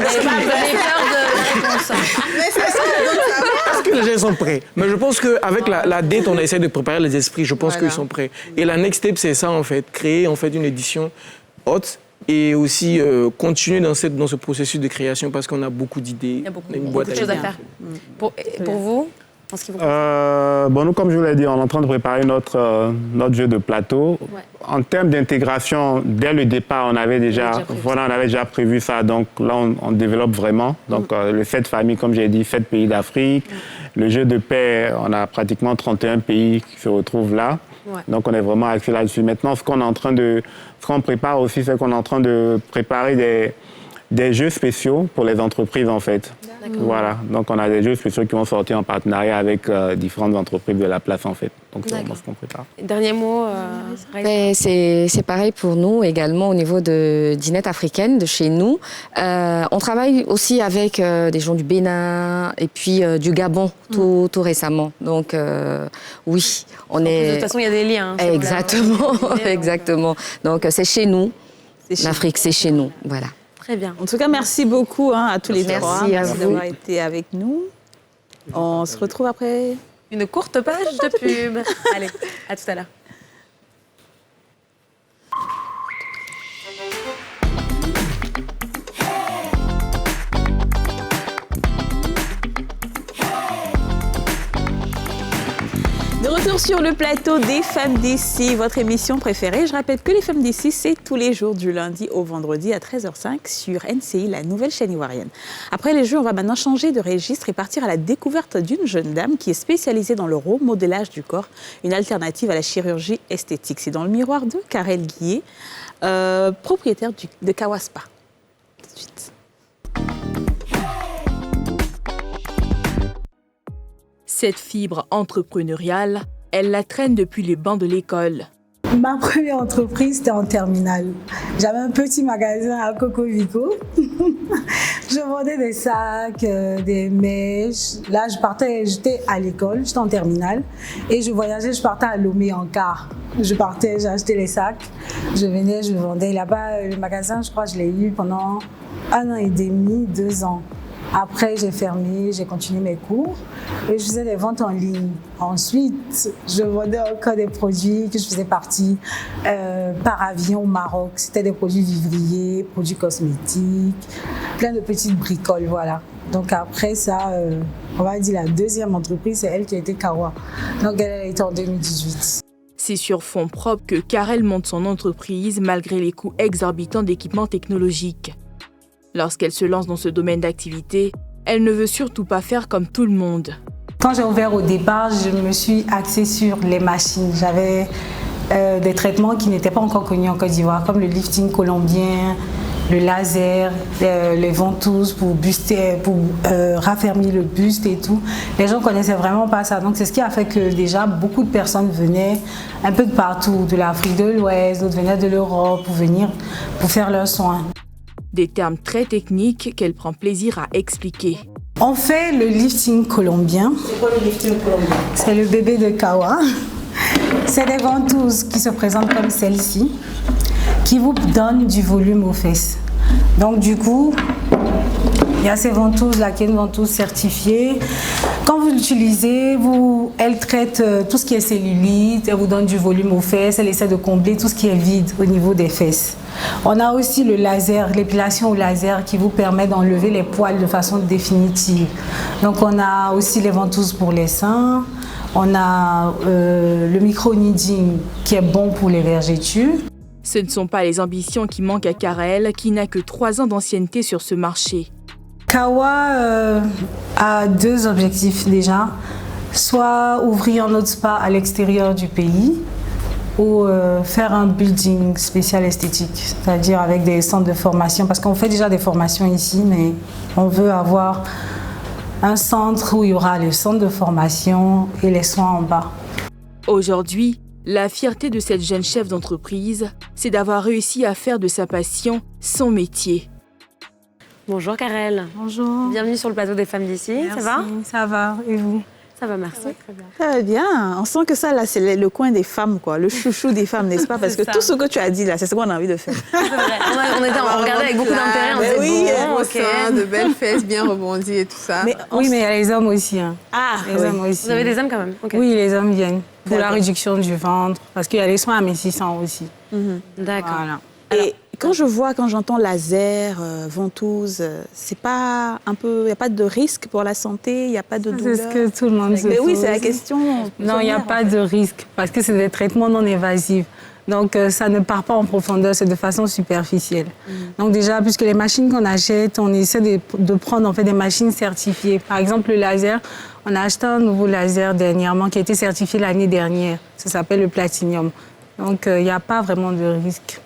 [SPEAKER 1] avez peur de la réponse.
[SPEAKER 7] Est-ce que les gens sont prêts? Mais je pense qu'avec la date, on essaie de préparer les esprits. Je pense qu'ils sont prêts. Et la next step, c'est ça, en fait. Créer, en fait, une édition haute et aussi continuer dans ce processus de création parce qu'on a beaucoup d'idées. Il y a
[SPEAKER 1] beaucoup de choses à faire. Pour vous, en ce qui vous
[SPEAKER 8] nous, comme je vous l'ai dit, on est en train de préparer notre jeu de plateau. Ouais. En termes d'intégration, dès le départ, on avait déjà prévu ça. Donc là, on développe vraiment. Donc les 7 familles, comme j'ai dit, 7 pays d'Afrique. Le jeu de paix, on a pratiquement 31 pays qui se retrouvent là. Ouais. Donc on est vraiment axé là-dessus. Maintenant, ce qu'on prépare aussi, c'est qu'on est en train de préparer des jeux spéciaux pour les entreprises, en fait. Voilà. Donc, on a des jeux spéciaux qui vont sortir en partenariat avec différentes entreprises de la place, en fait. Donc, c'est vraiment ce qu'on prépare.
[SPEAKER 1] Dernier mot,
[SPEAKER 6] c'est pareil pour nous également au niveau de Dinette africaine, de chez nous. On travaille aussi avec des gens du Bénin et puis du Gabon tout récemment. Donc, oui, on est...
[SPEAKER 1] De toute façon, il y a des liens.
[SPEAKER 6] Exactement. Donc, c'est chez nous. L'Afrique, c'est chez nous. Voilà.
[SPEAKER 1] Très bien.
[SPEAKER 2] En tout cas, merci beaucoup à tous les trois.
[SPEAKER 6] Merci
[SPEAKER 2] d'avoir été avec nous. On se retrouve après
[SPEAKER 1] une courte page de pub. Allez, à tout à l'heure.
[SPEAKER 2] sur le plateau des Femmes d'ici, votre émission préférée. Je rappelle que les Femmes d'ici, c'est tous les jours du lundi au vendredi à 13h05 sur NCI, la nouvelle chaîne ivoirienne. Après les jeux, on va maintenant changer de registre et partir à la découverte d'une jeune dame qui est spécialisée dans le remodelage du corps, une alternative à la chirurgie esthétique. C'est dans le miroir de Karel Guillet, propriétaire de Kawa Spa. Tout de suite.
[SPEAKER 9] Cette fibre entrepreneuriale, elle la traîne depuis les bancs de l'école.
[SPEAKER 10] Ma première entreprise, c'était en terminale. J'avais un petit magasin à Coco Vico. Je vendais des sacs, des mèches. Là, j'étais à l'école, j'étais en terminale. Et je voyageais, je partais à Lomé en car. J'achetais les sacs. Je venais, je vendais. Là-bas, le magasin, je crois, je l'ai eu pendant 1 an et demi, 2 ans. Après, j'ai fermé, j'ai continué mes cours et je faisais des ventes en ligne. Ensuite, je vendais encore des produits que je faisais partie par avion au Maroc. C'était des produits vivriers, produits cosmétiques, plein de petites bricoles, voilà. Donc après ça, on va dire la deuxième entreprise, c'est elle qui a été Kawa. Donc elle a été en 2018.
[SPEAKER 9] C'est sur fonds propres que Karel monte son entreprise malgré les coûts exorbitants d'équipements technologiques. Lorsqu'elle se lance dans ce domaine d'activité, elle ne veut surtout pas faire comme tout le monde.
[SPEAKER 10] Quand j'ai ouvert au départ, je me suis axée sur les machines. J'avais des traitements qui n'étaient pas encore connus en Côte d'Ivoire, comme le lifting colombien, le laser, les ventouses pour buster, pour raffermir le buste et tout. Les gens ne connaissaient vraiment pas ça. Donc c'est ce qui a fait que déjà beaucoup de personnes venaient un peu de partout, de l'Afrique de l'Ouest, d'autres venaient de l'Europe pour venir pour faire leurs soins.
[SPEAKER 9] Des termes très techniques qu'elle prend plaisir à expliquer.
[SPEAKER 10] On fait le lifting colombien. C'est quoi le lifting colombien? C'est le bébé de Kawa. C'est des ventouses qui se présentent comme celle-ci, qui vous donnent du volume aux fesses. Donc du coup, il y a ces ventouses-là qui est une ventouse certifiée. Quand vous l'utilisez, elle traite tout ce qui est cellulite, elle vous donne du volume aux fesses, elle essaie de combler tout ce qui est vide au niveau des fesses. On a aussi le laser, l'épilation au laser qui vous permet d'enlever les poils de façon définitive. Donc on a aussi les ventouses pour les seins, on a le micro-needing qui est bon pour les vergetures.
[SPEAKER 9] Ce ne sont pas les ambitions qui manquent à Karel, qui n'a que 3 ans d'ancienneté sur ce marché.
[SPEAKER 10] Kawa a 2 objectifs déjà, soit ouvrir un autre spa à l'extérieur du pays ou faire un building spécial esthétique, c'est-à-dire avec des centres de formation, parce qu'on fait déjà des formations ici, mais on veut avoir un centre où il y aura les centres de formation et les soins en bas.
[SPEAKER 9] Aujourd'hui, la fierté de cette jeune chef d'entreprise, c'est d'avoir réussi à faire de sa passion son métier.
[SPEAKER 1] Bonjour Karel.
[SPEAKER 10] Bonjour.
[SPEAKER 1] Bienvenue sur le plateau des Femmes d'ici.
[SPEAKER 10] Merci.
[SPEAKER 1] Ça va?
[SPEAKER 10] Ça va. Et vous?
[SPEAKER 1] Ça va, merci.
[SPEAKER 10] Ça va très bien.
[SPEAKER 2] Ça va bien. On sent que ça, là, c'est le coin des femmes, quoi. Le chouchou des femmes, n'est-ce pas? Parce que tout ce que tu as dit, là, c'est ce qu'on a envie de faire.
[SPEAKER 1] C'est vrai. On regardait avec beaucoup d'intérêt. On disait,
[SPEAKER 3] oui,
[SPEAKER 1] bon,
[SPEAKER 3] okay. De belles fesses bien rebondies et tout ça.
[SPEAKER 10] Mais il y a les hommes aussi. Hein.
[SPEAKER 2] Ah,
[SPEAKER 10] les hommes aussi.
[SPEAKER 1] Vous avez des hommes quand même? Okay.
[SPEAKER 10] Oui, les hommes viennent pour la réduction du ventre, parce qu'il y a les soins à 1600 aussi.
[SPEAKER 1] D'accord.
[SPEAKER 10] Voilà.
[SPEAKER 2] Et quand j'entends laser, ventouse, c'est pas un peu, il n'y a pas de risque pour la santé, il n'y a pas de douleur.
[SPEAKER 10] C'est ce que tout le monde se pose.
[SPEAKER 2] Mais oui, c'est la question.
[SPEAKER 10] Non, il n'y a pas de risque, parce que c'est des traitements non évasifs. Donc, ça ne part pas en profondeur, c'est de façon superficielle. Donc déjà, puisque les machines qu'on achète, on essaie de prendre en fait, des machines certifiées. Par exemple, le laser, on a acheté un nouveau laser dernièrement qui a été certifié l'année dernière. Ça s'appelle le Platinium. Donc, il n'y a pas vraiment de risque.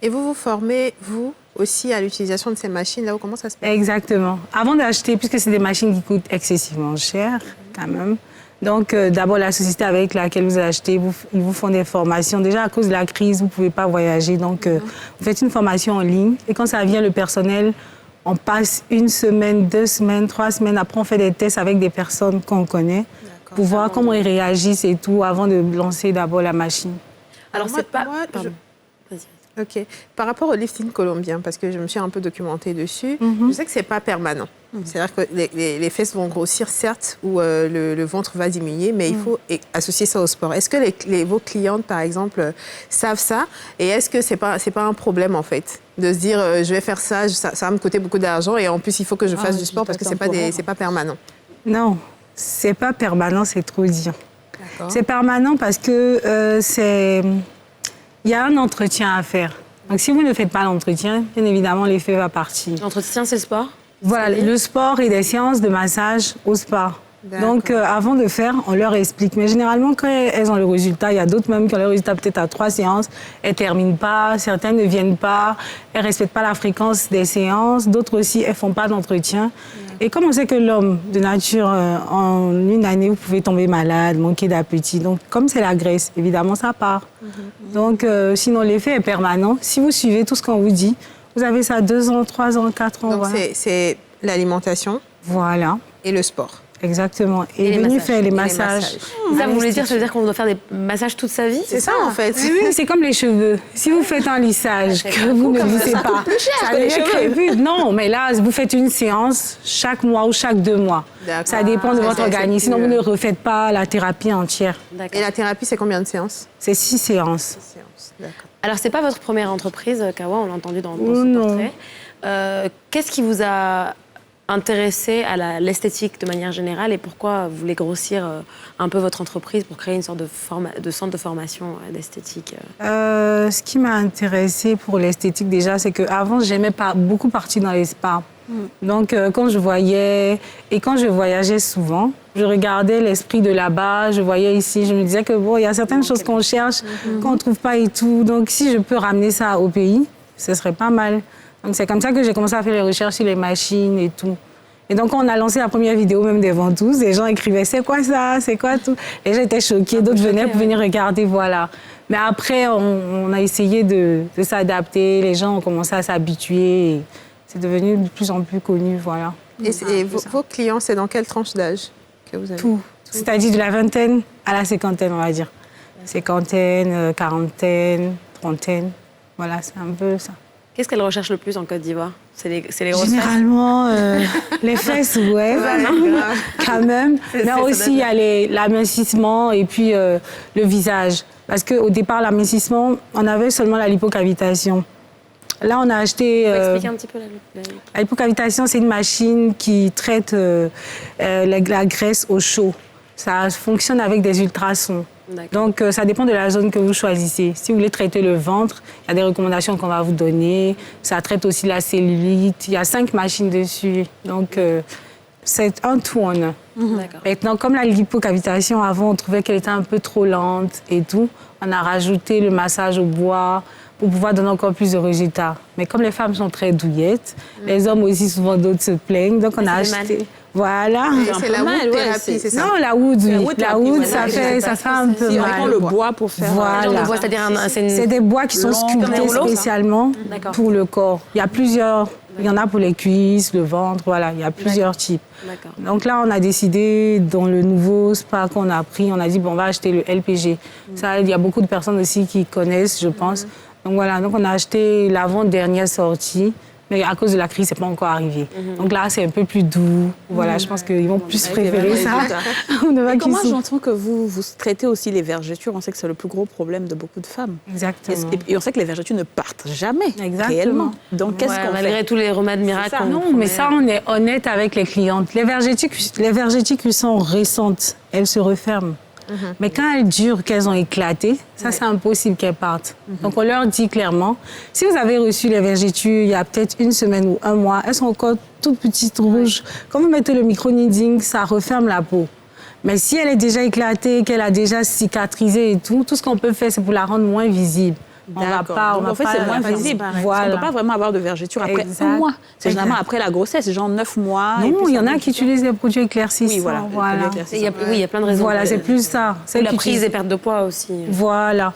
[SPEAKER 3] Et vous vous formez, vous aussi, à l'utilisation de ces machines-là, comment ça se passe?
[SPEAKER 10] Exactement. Avant d'acheter, puisque c'est des machines qui coûtent excessivement cher, quand même. Donc, d'abord, la société avec laquelle vous achetez, ils vous font des formations. Déjà, à cause de la crise, vous ne pouvez pas voyager. Donc, vous faites une formation en ligne. Et quand ça vient, le personnel, on passe 1 semaine, 2 semaines, 3 semaines. Après, on fait des tests avec des personnes qu'on connaît pour voir comment ils réagissent et tout avant de lancer d'abord la machine.
[SPEAKER 1] Alors, c'est pas...
[SPEAKER 3] Ok. Par rapport au lifting colombien, parce que je me suis un peu documentée dessus, je sais que c'est pas permanent. C'est-à-dire que les fesses vont grossir, certes, ou le ventre va diminuer, mais il faut associer ça au sport. Est-ce que vos clientes, par exemple, savent ça? Et est-ce que c'est pas un problème, en fait, de se dire, je vais faire ça, ça va me coûter beaucoup d'argent, et en plus, il faut que je fasse du sport parce que c'est pas permanent?
[SPEAKER 10] Non, c'est pas permanent, c'est trop dire. C'est permanent parce que il y a un entretien à faire. Donc, si vous ne faites pas l'entretien, bien évidemment, l'effet va partir.
[SPEAKER 1] L'entretien, c'est le sport?
[SPEAKER 10] Voilà, le sport et des séances de massage au spa. Donc, avant de faire, on leur explique. Mais généralement, quand elles ont le résultat, il y a d'autres même qui ont le résultat peut-être à 3 séances, elles ne terminent pas, certaines ne viennent pas, elles ne respectent pas la fréquence des séances, d'autres aussi, elles ne font pas d'entretien. Et comme on sait que l'homme, de nature, en une année, vous pouvez tomber malade, manquer d'appétit. Donc, comme c'est la graisse, évidemment, ça part. Donc, sinon, l'effet est permanent. Si vous suivez tout ce qu'on vous dit, vous avez ça 2 ans, 3 ans, 4 ans.
[SPEAKER 3] Donc,
[SPEAKER 10] voilà.
[SPEAKER 3] c'est l'alimentation.
[SPEAKER 10] Voilà.
[SPEAKER 3] Et le sport.
[SPEAKER 10] Exactement. Et venir faire les massages.
[SPEAKER 1] Ça, vous voulez dire, ça veut dire qu'on doit faire des massages toute sa vie?
[SPEAKER 3] C'est ça, en fait.
[SPEAKER 10] Oui, c'est comme les cheveux. Si vous faites un lissage, que vous ne lissez pas, ça devient crépus. Non, mais là, vous faites une séance chaque mois ou chaque 2 mois. Ça dépend de votre organisme. Sinon, vous ne refaites pas la thérapie entière.
[SPEAKER 3] Et la thérapie, c'est combien de séances?
[SPEAKER 10] C'est 6 séances.
[SPEAKER 3] 6 séances, d'accord.
[SPEAKER 1] Alors, c'est pas votre première entreprise, Kawa, on l'a entendu dans ce portrait. Qu'est-ce qui vous a intéressé à l'esthétique de manière générale et pourquoi vous voulez grossir un peu votre entreprise pour créer une sorte de centre de formation d'esthétique?
[SPEAKER 10] Ce qui m'a intéressée pour l'esthétique déjà, c'est qu'avant, j'aimais beaucoup partir dans les spas. Donc, quand je voyais et quand je voyageais souvent, je regardais l'esprit de là-bas, je voyais ici, je me disais que bon, il y a certaines choses qu'on cherche, qu'on ne trouve pas et tout. Donc, si je peux ramener ça au pays, ce serait pas mal. Donc, c'est comme ça que j'ai commencé à faire les recherches sur les machines et tout. Et donc, quand on a lancé la première vidéo, même des ventouses, les gens écrivaient « c'est quoi ça? C'est quoi tout ?» Les gens étaient choqués, d'autres venaient pour venir regarder, voilà. Mais après, on a essayé de s'adapter, les gens ont commencé à s'habituer et c'est devenu de plus en plus connu, voilà.
[SPEAKER 3] Et vos clients, c'est dans quelle tranche d'âge que vous avez?
[SPEAKER 10] Tout. C'est-à-dire de la vingtaine à la cinquantaine, on va dire. Cinquantaine, quarantaine, trentaine, voilà, c'est un peu ça.
[SPEAKER 1] Qu'est-ce qu'elle recherche le plus en Côte d'Ivoire? C'est les grosses
[SPEAKER 10] Généralement, les fesses, ouais, quand même. Mais aussi, il y a l'amincissement et puis le visage. Parce qu'au départ, l'amincissement, on avait seulement la lipocavitation. Là, on a acheté...
[SPEAKER 1] expliquer un petit peu
[SPEAKER 10] la lipocavitation, c'est une machine qui traite la graisse au chaud. Ça fonctionne avec des ultrasons. Donc, ça dépend de la zone que vous choisissez. Si vous voulez traiter le ventre, il y a des recommandations qu'on va vous donner. Ça traite aussi la cellulite. Il y a 5 machines dessus. Donc, c'est un tout en un. Maintenant, comme la lipocavitation, avant, on trouvait qu'elle était un peu trop lente et tout, on a rajouté le massage au bois pour pouvoir donner encore plus de résultats. Mais comme les femmes sont très douillettes, les hommes aussi, souvent d'autres se plaignent. Donc, on a acheté... Voilà.
[SPEAKER 3] C'est la wood thérapie, c'est ça?
[SPEAKER 10] Non, la wood, oui. La wood, ça fait un peu mal.
[SPEAKER 2] On prend le bois pour faire...
[SPEAKER 10] Voilà. C'est des bois qui sont sculptés spécialement pour le corps. Il y a plusieurs... Il y en a pour les cuisses, le ventre, voilà. Il y a plusieurs types. Donc là, on a décidé, dans le nouveau spa qu'on a pris, on a dit, bon, on va acheter le LPG. Ça, il y a beaucoup de personnes aussi qui connaissent, je pense. Donc voilà, donc on a acheté l'avant-dernière sortie. Mais à cause de la crise, c'est pas encore arrivé. Donc là, c'est un peu plus doux. Voilà, je pense qu'ils vont plus préférer ça.
[SPEAKER 2] Comment j'entends que vous traitez aussi les vergetures? On sait que c'est le plus gros problème de beaucoup de femmes.
[SPEAKER 10] Exactement.
[SPEAKER 2] Et on sait que les vergetures ne partent jamais, réellement. Donc, qu'est-ce qu'on fait?
[SPEAKER 1] Malgré tous les remèdes miracles.
[SPEAKER 10] Non, mais ça, on est honnête avec les clientes. Les vergetures qui sont récentes, elles se referment. Mais quand elles durent, qu'elles ont éclaté, ça, c'est impossible qu'elles partent. Donc, on leur dit clairement, si vous avez reçu les vergetures il y a peut-être 1 semaine ou 1 mois, elles sont encore toutes petites rouges. Quand vous mettez le micro-needling, ça referme la peau. Mais si elle est déjà éclatée, qu'elle a déjà cicatrisé et tout ce qu'on peut faire, c'est pour la rendre moins visible. On va pas,
[SPEAKER 2] donc, en fait, c'est moins visible. Voilà. On ne peut pas vraiment avoir de vergeture après 1 mois. C'est généralement après la grossesse, genre 9 mois.
[SPEAKER 10] Non, il y en a qui utilisent des produits éclaircissants.
[SPEAKER 2] Oui, voilà.
[SPEAKER 1] Il y a plein de raisons.
[SPEAKER 10] Voilà, c'est plus ça.
[SPEAKER 1] La prise et perte de poids aussi.
[SPEAKER 10] Voilà.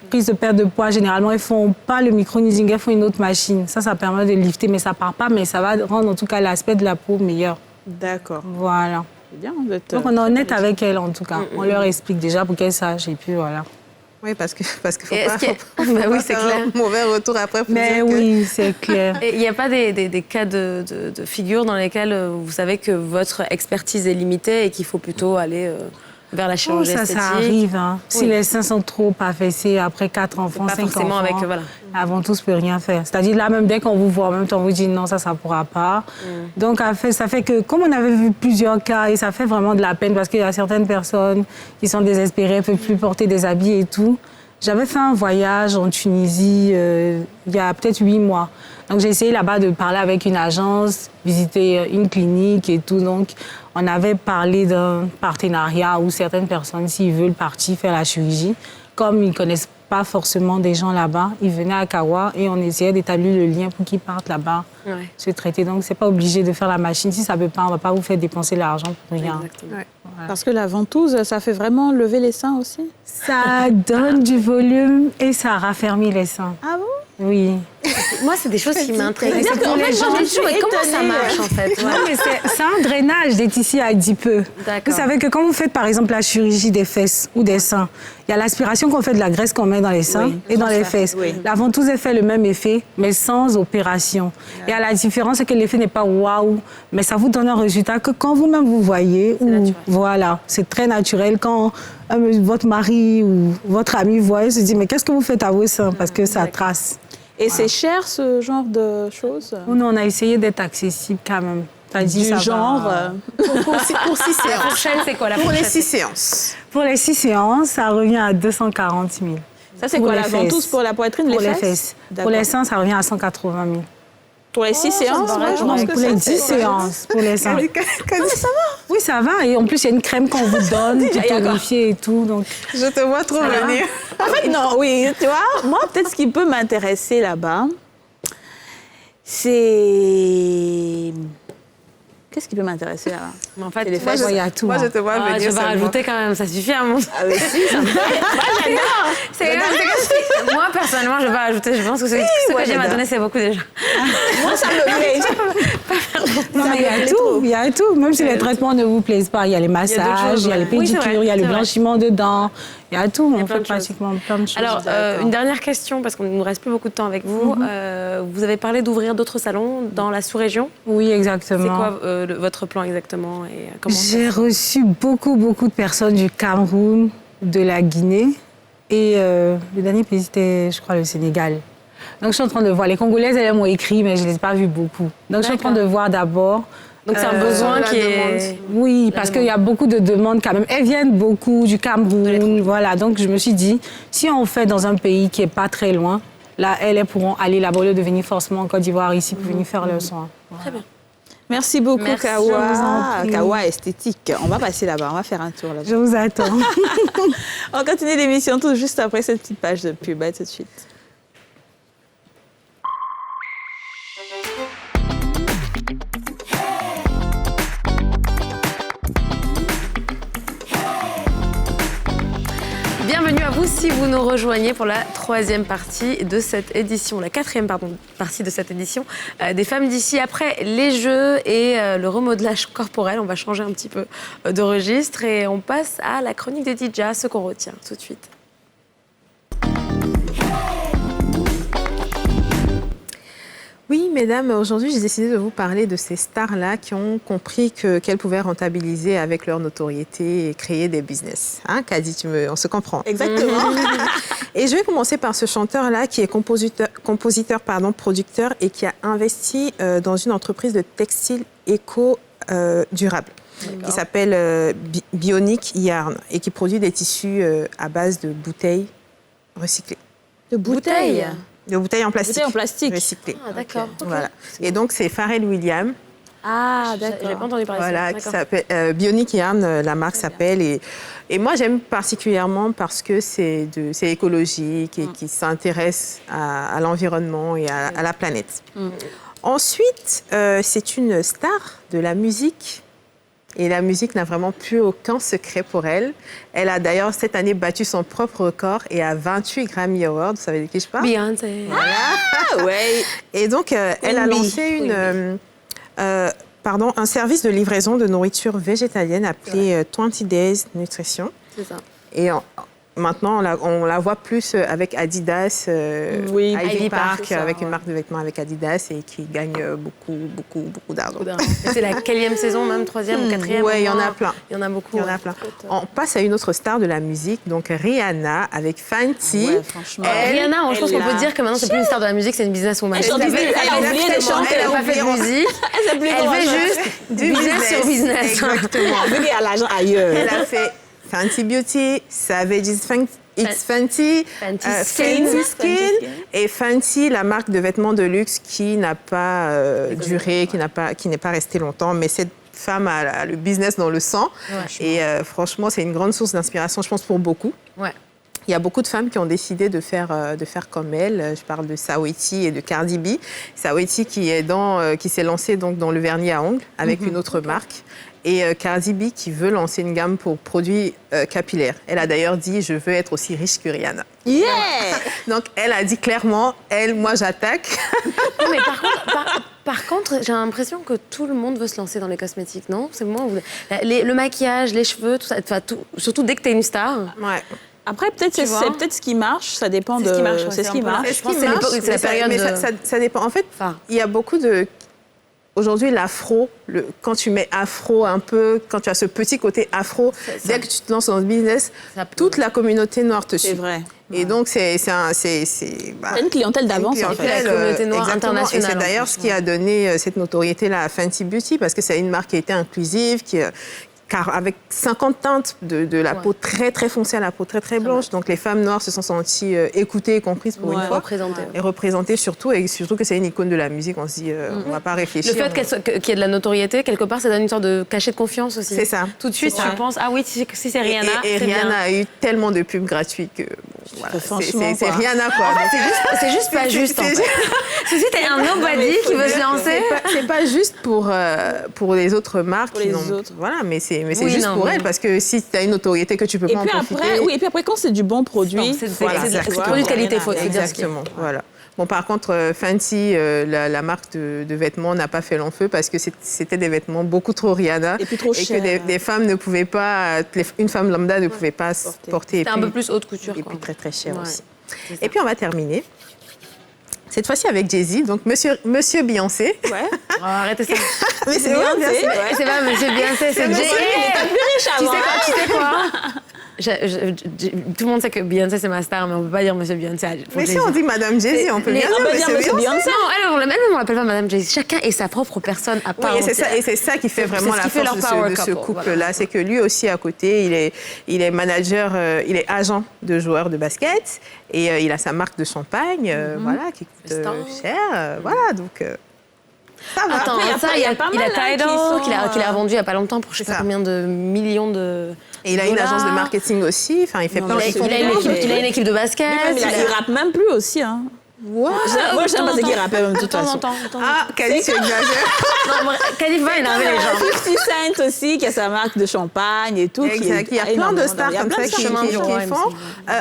[SPEAKER 10] Prise de perte de poids, généralement, ils ne font pas le micro-needling, ils font une autre machine. Ça permet de lifter, mais ça ne part pas, mais ça va rendre en tout cas l'aspect de la peau meilleur.
[SPEAKER 2] D'accord.
[SPEAKER 10] Voilà.
[SPEAKER 2] Bien,
[SPEAKER 10] donc, on est honnête avec elles, en tout cas. On leur explique déjà pour qu'elles sachent, et puis voilà.
[SPEAKER 3] Oui, parce qu'il ne faut
[SPEAKER 1] pas oui, c'est clair.
[SPEAKER 3] Un mauvais retour après.
[SPEAKER 10] Mais oui, c'est clair.
[SPEAKER 1] Et il n'y a pas des cas de figure dans lesquels vous savez que votre expertise est limitée et qu'il faut plutôt aller vers la chirurgie esthétique.
[SPEAKER 10] Ça arrive. Hein. Oui. Si les seins sont trop affaissés, après 4 enfants, 5 enfants,
[SPEAKER 1] avec, voilà.
[SPEAKER 10] Avant tout, peut rien faire. C'est-à-dire, là, même dès qu'on vous voit, en même temps, on vous dit non, ça ne pourra pas. Donc, ça fait que, comme on avait vu plusieurs cas, et ça fait vraiment de la peine parce qu'il y a certaines personnes qui sont désespérées, ne peuvent plus porter des habits et tout. J'avais fait un voyage en Tunisie il y a peut-être 8 mois. Donc, j'ai essayé là-bas de parler avec une agence, visiter une clinique et tout. Donc, on avait parlé d'un partenariat où certaines personnes, s'ils veulent partir faire la chirurgie, comme ils ne connaissent pas forcément des gens là-bas, ils venaient à Kawa et on essayait d'établir le lien pour qu'ils partent là-bas se traiter. Donc, ce n'est pas obligé de faire la machine. Si ça ne peut pas, on ne va pas vous faire dépenser l'argent pour rien.
[SPEAKER 2] Ouais. Voilà. Parce que la ventouse, ça fait vraiment lever les seins aussi?
[SPEAKER 10] Ça donne du volume et ça raffermit les seins.
[SPEAKER 2] Ah bon?
[SPEAKER 10] Oui.
[SPEAKER 1] Moi, c'est des choses qui m'intriguent. Comment ça marche, en fait?
[SPEAKER 10] C'est un drainage des tissus adipeux. Vous savez que quand vous faites, par exemple, la chirurgie des fesses ou des seins, il y a l'aspiration qu'on fait de la graisse qu'on met dans les seins et dans les fesses. Oui. La ventouse fait le même effet, mais sans opération. Et à la différence, c'est que l'effet n'est pas waouh, mais ça vous donne un résultat que quand vous-même vous voyez, voilà, c'est très naturel. Quand votre mari ou votre ami voit, il se dit, mais qu'est-ce que vous faites à vos seins? Parce que ça trace.
[SPEAKER 2] Et c'est cher, ce genre de choses?
[SPEAKER 10] Nous, on a essayé d'être accessible quand même.
[SPEAKER 2] Du genre...
[SPEAKER 3] Pour 6 séances.
[SPEAKER 1] La prochaine, c'est quoi la prochaine?
[SPEAKER 3] Pour les 6 séances.
[SPEAKER 10] Pour les 6 séances, ça revient à 240 000.
[SPEAKER 2] Ça, c'est quoi, la ventouse pour la poitrine,
[SPEAKER 10] les fesses? Pour les seins, ça revient à 180 000.
[SPEAKER 2] Pour les 6 séances?
[SPEAKER 10] Pour les 10 séances, pour les seins.
[SPEAKER 2] Ça va?
[SPEAKER 10] Oui, ça va. Et en plus, il y a une crème qu'on vous donne, qui tonifie et tout. Donc...
[SPEAKER 3] Je te vois trop venir.
[SPEAKER 2] En fait, non, oui, tu vois, moi, peut-être ce qui peut m'intéresser là-bas, c'est... Qu'est-ce qui peut m'intéresser là-bas?
[SPEAKER 1] En fait,
[SPEAKER 10] les fesses, il y a tout.
[SPEAKER 3] Moi, je te vois venir.
[SPEAKER 1] Je vais rajouter quand même, ça suffit à mon...
[SPEAKER 2] Ah oui, si, ça me fait.
[SPEAKER 1] Moi, personnellement, je vais rajouter. Je pense que ce que j'ai m'a donné, c'est beaucoup déjà.
[SPEAKER 2] Moi, ça me plaît.
[SPEAKER 10] Non, mais il y a tout. Même si les traitements ne vous plaisent pas, il y a les massages, il y a les pédicures, il y a le blanchiment de dents. Il y a tout, on fait pratiquement plein de choses.
[SPEAKER 1] Alors, une dernière question, parce qu'on ne nous reste plus beaucoup de temps avec vous. Vous avez parlé d'ouvrir d'autres salons dans la sous-région?
[SPEAKER 10] Oui, exactement.
[SPEAKER 1] C'est quoi votre plan exactement et comment
[SPEAKER 10] J'ai reçu beaucoup de personnes du Cameroun, de la Guinée et le dernier pays, c'était, je crois, le Sénégal. Donc, je suis en train de voir. Les Congolaises, elles m'ont écrit, mais je ne les ai pas vues beaucoup. Donc, je suis en train de voir d'abord.
[SPEAKER 1] Donc, c'est un besoin qui est...
[SPEAKER 10] Oui, parce qu'il y a beaucoup de demandes quand même. Elles viennent beaucoup du Cameroun, voilà. Donc, je me suis dit, si on fait dans un pays qui n'est pas très loin, là, elles pourront aller là-bas au lieu de venir forcément en Côte d'Ivoire ici pour venir faire leurs soins. Voilà.
[SPEAKER 1] Très bien.
[SPEAKER 2] Merci beaucoup, Kawa. Kawa Esthétique. On va passer là-bas, on va faire un tour là-bas.
[SPEAKER 10] Je vous attends.
[SPEAKER 2] On continue l'émission tout juste après cette petite page de pub. À tout de suite.
[SPEAKER 1] Bienvenue à vous si vous nous rejoignez pour la troisième partie de cette édition, la quatrième partie de cette édition des Femmes d'ici. Après les jeux et le remodelage corporel, on va changer un petit peu de registre et on passe à la chronique des DJ, ce qu'on retient tout de suite.
[SPEAKER 3] Oui, mesdames, aujourd'hui, j'ai décidé de vous parler de ces stars-là qui ont compris qu'elles pouvaient rentabiliser avec leur notoriété et créer des business. Hein, Kadi, on se comprend.
[SPEAKER 2] Exactement.
[SPEAKER 3] Et je vais commencer par ce chanteur-là qui est compositeur, producteur et qui a investi dans une entreprise de textile éco-durable qui s'appelle Bionic Yarn et qui produit des tissus à base de bouteilles recyclées.
[SPEAKER 2] De bouteilles?
[SPEAKER 3] De bouteilles en plastique.
[SPEAKER 2] Bouteilles en plastique.
[SPEAKER 3] Recyclées.
[SPEAKER 1] Ah, d'accord.
[SPEAKER 3] Okay. Voilà. Et donc, c'est Pharrell Williams.
[SPEAKER 1] Ah, d'accord. J'ai pas entendu parler de ça.
[SPEAKER 3] Voilà, qui s'appelle Bionic Yarn, la marque s'appelle. Et moi, j'aime particulièrement parce que c'est écologique et qui s'intéresse à l'environnement et à la planète. Ensuite, c'est une star de la musique. Et la musique n'a vraiment plus aucun secret pour elle. Elle a d'ailleurs cette année battu son propre record et a 28 Grammy Awards. Vous savez de qui je parle?
[SPEAKER 1] Beyoncé.
[SPEAKER 3] Voilà.
[SPEAKER 2] Ah, ouais.
[SPEAKER 3] Et donc, elle a lancé un service de livraison de nourriture végétalienne appelé 20 Days Nutrition.
[SPEAKER 1] C'est ça.
[SPEAKER 3] Et maintenant, on la voit plus avec Adidas, Ivy Park, avec une marque de vêtements avec Adidas et qui gagne beaucoup d'argent.
[SPEAKER 1] C'est la quatrième saison, même troisième ou quatrième?
[SPEAKER 3] Oui, il y en a plein.
[SPEAKER 1] Il y en a beaucoup.
[SPEAKER 3] Il y en a plein. On passe à une autre star de la musique, donc Rihanna avec Fenty.
[SPEAKER 2] Ouais, franchement.
[SPEAKER 1] Rihanna, je pense qu'on peut dire que maintenant, c'est plus une star de la musique, c'est une businesswoman.
[SPEAKER 2] Elle a oublié de chanter,
[SPEAKER 1] elle n'a pas fait de musique. Elle fait juste du business sur business.
[SPEAKER 3] Exactement.
[SPEAKER 2] Vu qu'il y a l'argent ailleurs.
[SPEAKER 3] Elle a fait Fenty Beauty, Savage It's Fenty, Fenty Skin et Fenty, la marque de vêtements de luxe qui n'a pas duré, qui n'est pas restée longtemps, mais cette femme a le business dans le sang. Et franchement, c'est une grande source d'inspiration, je pense, pour beaucoup.
[SPEAKER 1] Ouais.
[SPEAKER 3] Il y a beaucoup de femmes qui ont décidé de faire comme elle. Je parle de Saweetie et de Cardi B. Saweetie qui s'est lancée donc dans le vernis à ongles avec une autre marque. Et Cardi B qui veut lancer une gamme pour produits capillaires. Elle a d'ailleurs dit « Je veux être aussi riche que Rihanna ».
[SPEAKER 2] Yeah.
[SPEAKER 3] Donc, elle a dit clairement « moi, j'attaque ».
[SPEAKER 1] Mais par contre, j'ai l'impression que tout le monde veut se lancer dans les cosmétiques, non? C'est le moment où le maquillage, les cheveux, tout ça, surtout dès que tu es une star.
[SPEAKER 3] Ouais.
[SPEAKER 2] Après, peut-être c'est peut-être ce qui marche, ça dépend de...
[SPEAKER 1] C'est ce qui marche.
[SPEAKER 3] Je pense que c'est la période
[SPEAKER 1] mais
[SPEAKER 3] ça dépend. En fait, il y a beaucoup de... Aujourd'hui, l'afro, quand tu mets afro un peu, quand tu as ce petit côté afro, dès que tu te lances dans le business, toute la communauté noire te suit.
[SPEAKER 2] C'est vrai.
[SPEAKER 3] Et donc, c'est
[SPEAKER 2] une clientèle d'avance, en fait.
[SPEAKER 1] La communauté noire internationale.
[SPEAKER 3] Et c'est d'ailleurs ce qui a donné cette notoriété-là à Fenty Beauty, parce que c'est une marque qui a été inclusive, car avec 50 teintes de la peau très, très foncée à la peau très, très blanche. Donc, les femmes noires se sont senties écoutées et comprises pour une fois. Et représentées surtout. Et surtout que c'est une icône de la musique. On se dit, on ne va pas réfléchir.
[SPEAKER 1] Le fait qu'il y ait de la notoriété, quelque part, ça donne une sorte de cachet de confiance aussi.
[SPEAKER 3] C'est ça.
[SPEAKER 1] Tout de suite, tu penses, ah oui, si c'est Rihanna,
[SPEAKER 3] et Rihanna a eu tellement de pubs gratuites que... c'est Rihanna, quoi.
[SPEAKER 1] C'est juste pas juste, en fait. Si t'es un nobody qui veut se lancer...
[SPEAKER 3] C'est pas juste pour les autres marques. Voilà, mais c'est juste pour elle, parce que si tu as une notoriété que tu peux pas en profiter...
[SPEAKER 2] Et puis après, quand c'est du bon produit...
[SPEAKER 1] C'est du produit de qualité, il faut dire.
[SPEAKER 3] Exactement, voilà. Bon, par contre, Fenty, la marque de vêtements, n'a pas fait long feu parce que c'était des vêtements beaucoup trop Rihanna.
[SPEAKER 2] Et puis trop cher.
[SPEAKER 3] Et que des femmes ne pouvaient pas... Une femme lambda ne pouvait pas porter.
[SPEAKER 1] C'était un peu plus haute couture.
[SPEAKER 3] Et puis très, très cher aussi. Et puis, on va terminer. Cette fois-ci avec Jay-Z, donc Monsieur Beyoncé.
[SPEAKER 2] Ouais.
[SPEAKER 1] Oh, arrêtez ça.
[SPEAKER 3] Mais c'est Beyoncé.
[SPEAKER 1] C'est pas Monsieur Beyoncé, c'est Jay-Z.
[SPEAKER 2] T'es plus riche avant.
[SPEAKER 1] Tu sais quoi tout le monde sait que Beyoncé, c'est ma star, mais on ne peut pas dire Monsieur Beyoncé.
[SPEAKER 3] Mais si on dit Madame Jay-Z, on peut bien dire Monsieur Beyoncé.
[SPEAKER 1] Non, elle, on l'appelle pas Madame Jay-Z. Chacun est sa propre personne à part entière.
[SPEAKER 3] Et c'est ça qui fait vraiment la force de ce couple-là. C'est que lui aussi, à côté, il est manager, il est agent de joueurs de basket. Et il a sa marque de champagne, voilà, qui coûte cher. Voilà, donc... Ça va.
[SPEAKER 1] Attends, il y a Tidal qu'il a vendu il n'y a pas longtemps pour je sais pas combien de millions de...
[SPEAKER 3] Et il a une agence de marketing aussi. Enfin, il fait plein de choses.
[SPEAKER 1] Il a une équipe de basket.
[SPEAKER 2] Il rappe même plus aussi, hein.
[SPEAKER 3] Wow.
[SPEAKER 2] Moi, je sais pas ce qu'il rappelle même de toute façon.
[SPEAKER 3] Ah, Khalif, tu exagères.
[SPEAKER 1] Non, Khalif va énerver les gens.
[SPEAKER 2] 50 Cent aussi, qui a sa marque de champagne et tout.
[SPEAKER 3] Exact. Il y a plein de stars comme ça qui font.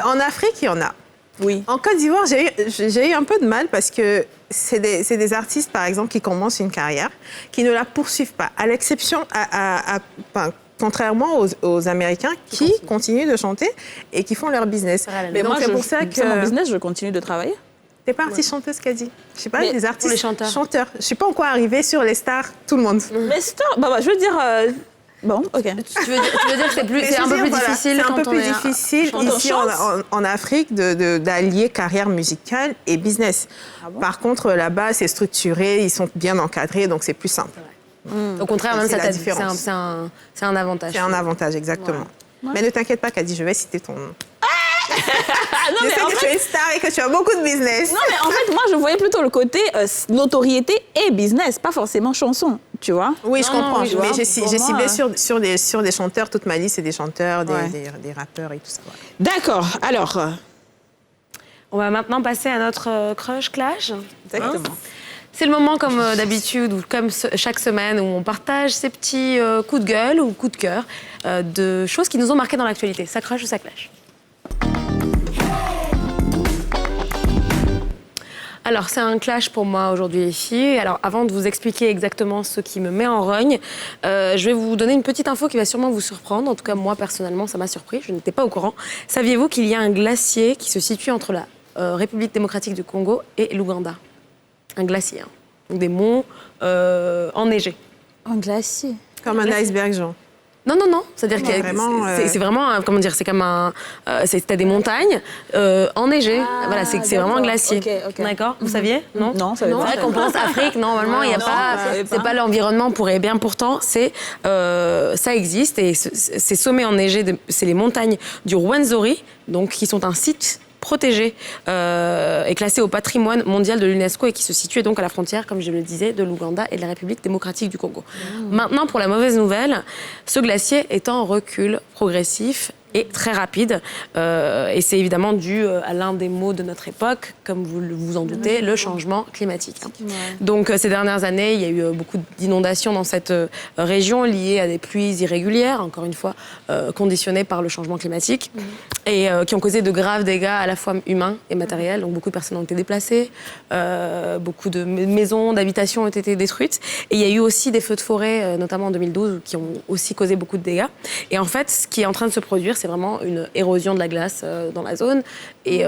[SPEAKER 3] En Afrique, il y en a.
[SPEAKER 2] Oui.
[SPEAKER 3] En Côte d'Ivoire, j'ai eu un peu de mal parce que c'est des artistes, par exemple, qui commencent une carrière, qui ne la poursuivent pas, à l'exception, contrairement aux Américains qui continuent de chanter et qui font leur business.
[SPEAKER 2] Mais donc, moi, c'est pour ça que mon business, je continue de travailler.
[SPEAKER 3] T'es pas artiste chanteuse, Kadi. Je sais pas, les artistes
[SPEAKER 1] les chanteurs.
[SPEAKER 3] Je suis pas encore arrivée sur les stars, tout le monde.
[SPEAKER 2] Mais stars, je veux dire. Bon, ok.
[SPEAKER 1] Tu veux dire que c'est un peu plus difficile
[SPEAKER 3] quand on est... C'est un peu plus difficile ici en Afrique d'allier carrière musicale et business. Ah bon? Par contre, là-bas, c'est structuré, ils sont bien encadrés, donc c'est plus simple.
[SPEAKER 1] Au contraire, même ça t'aide. C'est un avantage.
[SPEAKER 3] C'est un avantage, exactement. Ouais. Mais ne t'inquiète pas, Kadi, je vais citer ton nom.
[SPEAKER 2] Non,
[SPEAKER 3] je sais que tu es star et que tu as beaucoup de business.
[SPEAKER 2] Non, mais en fait, moi, je voyais plutôt le côté notoriété et business, pas forcément chanson, tu vois.
[SPEAKER 3] Oui, je comprends. Oui, mais j'ai ciblé sur des chanteurs. Toute ma liste, c'est des chanteurs, des rappeurs et tout ça. Ouais.
[SPEAKER 2] D'accord. Alors...
[SPEAKER 1] On va maintenant passer à notre crush clash.
[SPEAKER 2] Exactement.
[SPEAKER 1] C'est le moment, comme d'habitude, ou comme chaque semaine, où on partage ces petits coups de gueule ou coups de cœur de choses qui nous ont marqué dans l'actualité. Ça crush ou ça clash? Alors, c'est un clash pour moi aujourd'hui, les filles. Alors, avant de vous expliquer exactement ce qui me met en rogne, je vais vous donner une petite info qui va sûrement vous surprendre. En tout cas, moi, personnellement, ça m'a surpris. Je n'étais pas au courant. Saviez-vous qu'il y a un glacier qui se situe entre la République démocratique du Congo et l'Ouganda? Un glacier, hein. Donc, des monts enneigés.
[SPEAKER 6] Un glacier?
[SPEAKER 3] Comme un iceberg, genre.
[SPEAKER 1] Non. C'est-à-dire que c'est vraiment, comment dire, c'est comme c'était des montagnes enneigées. Voilà, c'est vraiment un glacier.
[SPEAKER 6] Okay.
[SPEAKER 1] D'accord. Vous saviez? Non.
[SPEAKER 6] Ça veut
[SPEAKER 1] C'est vrai qu'on pense Afrique. Normalement, il y a pas. C'est pas l'environnement pour et bien pourtant, ça existe et ces sommets enneigés, c'est les montagnes du Rwenzori, donc qui sont un site protégé et classé au patrimoine mondial de l'UNESCO et qui se situe donc à la frontière, comme je le disais, de l'Ouganda et de la République démocratique du Congo. Maintenant, pour la mauvaise nouvelle, ce glacier est en recul progressif et très rapide. Et c'est évidemment dû à l'un des maux de notre époque, comme vous vous en doutez, le changement climatique. Donc ces dernières années, il y a eu beaucoup d'inondations dans cette région liées à des pluies irrégulières, encore une fois conditionnées par le changement climatique, et qui ont causé de graves dégâts à la fois humains et matériels. Donc beaucoup de personnes ont été déplacées, beaucoup de maisons, d'habitations ont été détruites. Et il y a eu aussi des feux de forêt, notamment en 2012, qui ont aussi causé beaucoup de dégâts. Et en fait, ce qui est en train de se produire, c'est vraiment une érosion de la glace dans la zone. Et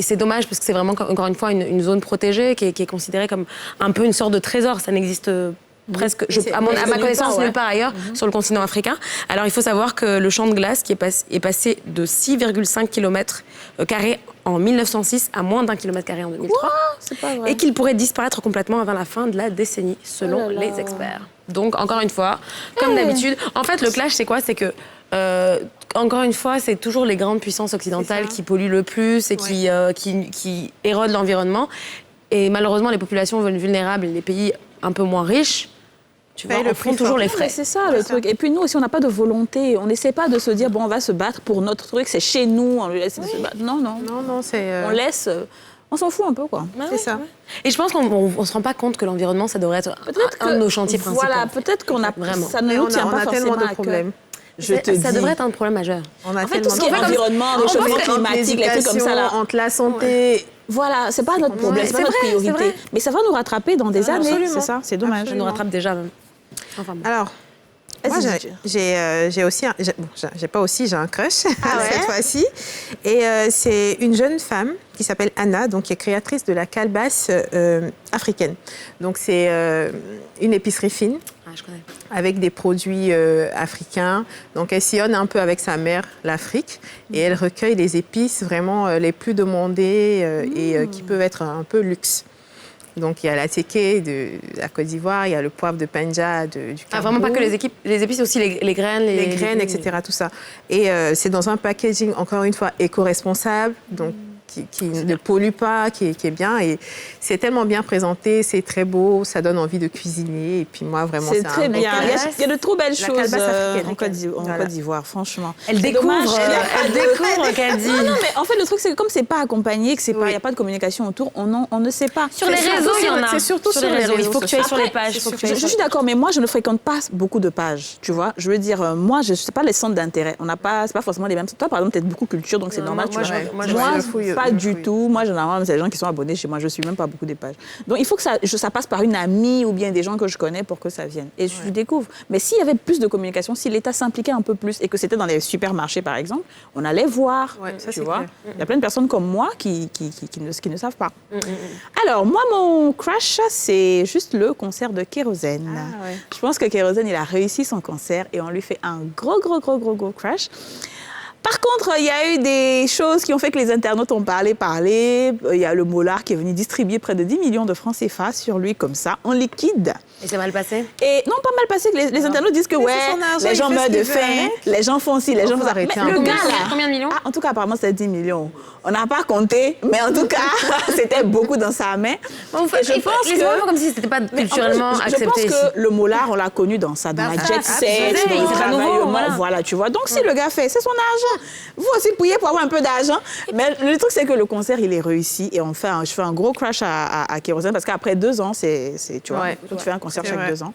[SPEAKER 1] c'est dommage parce que c'est vraiment, encore une fois, une zone protégée qui est considérée comme un peu une sorte de trésor. Ça n'existe presque, à ma connaissance, nulle part ailleurs sur le continent africain. Alors, il faut savoir que le champ de glace qui est passé de 6,5 km² en 1906 à moins d'1 km² en 2003.
[SPEAKER 6] C'est pas vrai.
[SPEAKER 1] Et qu'il pourrait disparaître complètement avant la fin de la décennie, selon les experts. Donc, encore une fois, comme d'habitude, en fait, le clash, c'est quoi? C'est que encore une fois, c'est toujours les grandes puissances occidentales qui polluent le plus et qui érodent l'environnement. Et malheureusement, les populations vulnérables et les pays un peu moins riches, font toujours les frais.
[SPEAKER 2] C'est ça le truc. Et puis nous aussi, on n'a pas de volonté. On n'essaie pas de se dire, bon, on va se battre pour notre truc, c'est chez nous, on lui laisse se battre. Non,
[SPEAKER 3] c'est...
[SPEAKER 2] On laisse... On s'en fout un peu, quoi.
[SPEAKER 3] C'est ça.
[SPEAKER 1] Et je pense qu'on ne se rend pas compte que l'environnement, ça devrait être un de nos chantiers principaux.
[SPEAKER 2] Voilà, peut-être qu'on a...
[SPEAKER 1] Vraiment.
[SPEAKER 2] Ça ne nous tient pas forcément
[SPEAKER 3] de problèmes.
[SPEAKER 1] Ça devrait être un problème majeur.
[SPEAKER 3] On a
[SPEAKER 2] en fait, tout ce qui est environnement, réchauffement climatique, les trucs comme ça, là.
[SPEAKER 3] Entre la santé...
[SPEAKER 2] Voilà, c'est pas notre problème, c'est pas notre priorité. Mais ça va nous rattraper dans des années, c'est ça, c'est dommage.
[SPEAKER 1] Ça nous rattrape déjà même.
[SPEAKER 3] Enfin, bon. Alors, moi, j'ai aussi, j'ai un crush cette fois-ci. Et c'est une jeune femme qui s'appelle Anna, donc qui est créatrice de la calebasse africaine. Donc c'est une épicerie fine.
[SPEAKER 1] Je connais.
[SPEAKER 3] Avec des produits africains. Donc elle sillonne un peu avec sa mère l'Afrique et elle recueille les épices vraiment les plus demandées et qui peuvent être un peu luxe. Donc, il y a la téké de la Côte d'Ivoire, il y a le poivre de Penja du Cameroun.
[SPEAKER 1] Ah, vraiment pas que les épices, aussi les graines.
[SPEAKER 3] Les graines, etc., tout ça. Et c'est dans un packaging, encore une fois, éco-responsable, donc qui ne pollue pas, qui est bien. Et c'est tellement bien présenté, c'est très beau, ça donne envie de cuisiner. Et puis moi, vraiment, c'est
[SPEAKER 2] très bien. Il y a de trop belles choses en Côte d'Ivoire, franchement.
[SPEAKER 1] Elle découvre, qu'elle dit.
[SPEAKER 2] Non, mais en fait, le truc, c'est que comme c'est pas accompagné, que il n'y a pas de communication autour, on ne sait pas.
[SPEAKER 1] Sur les réseaux, il y en a.
[SPEAKER 3] C'est surtout sur les réseaux.
[SPEAKER 1] Il faut que tu ailles sur les pages.
[SPEAKER 2] Je suis d'accord, mais moi, je ne fréquente pas beaucoup de pages, tu vois. Je veux dire, moi, je ne sais pas les centres d'intérêt. On n'a pas, c'est pas forcément les mêmes. Toi, par exemple, tu as beaucoup de culture, donc c'est normal, tu vois. Moi, pas du tout. Moi, généralement, c'est les gens qui sont abonnés chez moi. Je ne suis même pas beaucoup des pages. Donc, il faut que ça passe par une amie ou bien des gens que je connais pour que ça vienne. Et je découvre. Mais s'il y avait plus de communication, si l'État s'impliquait un peu plus et que c'était dans les supermarchés, par exemple, on allait voir. Tu vois. Il y a plein de personnes comme moi qui ne savent pas. Alors, moi, mon crush, c'est juste le concert de Kérosène. Je pense que Kérosène, il a réussi son concert et on lui fait un gros crush. Par contre, il y a eu des choses qui ont fait que les internautes ont parlé. Il y a le Mollard qui est venu distribuer près de 10 millions de francs CFA sur lui, comme ça, en liquide.
[SPEAKER 1] Et c'est mal passé?
[SPEAKER 2] Et non, pas mal passé. Les internautes disent que les gens meurent de faim, les gens font ci, les gens font ça. Mais le gars, là,
[SPEAKER 1] combien de millions?
[SPEAKER 2] En tout cas, apparemment, c'était 10 millions. On n'a pas compté, mais en tout cas, c'était beaucoup dans sa main.
[SPEAKER 1] Je pense que... comme si c'était pas culturellement accepté.
[SPEAKER 2] Je pense que le Mollard, on l'a connu dans ça, dans la jet set, dans le nouveau, voilà, tu vois. Donc, si le gars fait, c'est son argent. Vous aussi priez pour avoir un peu d'argent. Mais le truc, c'est que le concert, il est réussi. Et je fais un gros crash à Kérosène parce qu'après 2 ans, tu vois, tu fais un concert chaque 2 ans.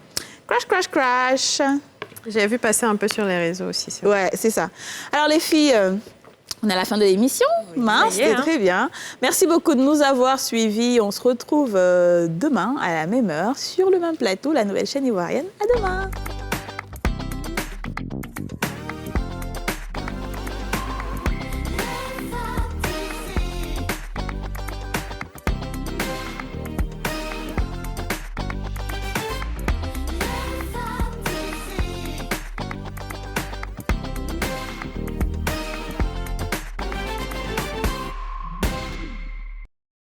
[SPEAKER 2] Crash.
[SPEAKER 3] J'ai vu passer un peu sur les réseaux aussi.
[SPEAKER 2] Ouais, c'est ça. Alors, les filles, On est à la fin de l'émission.
[SPEAKER 1] Oui,
[SPEAKER 2] c'était très bien. Merci beaucoup de nous avoir suivis. On se retrouve demain à la même heure sur le même plateau, la nouvelle chaîne ivoirienne. À demain.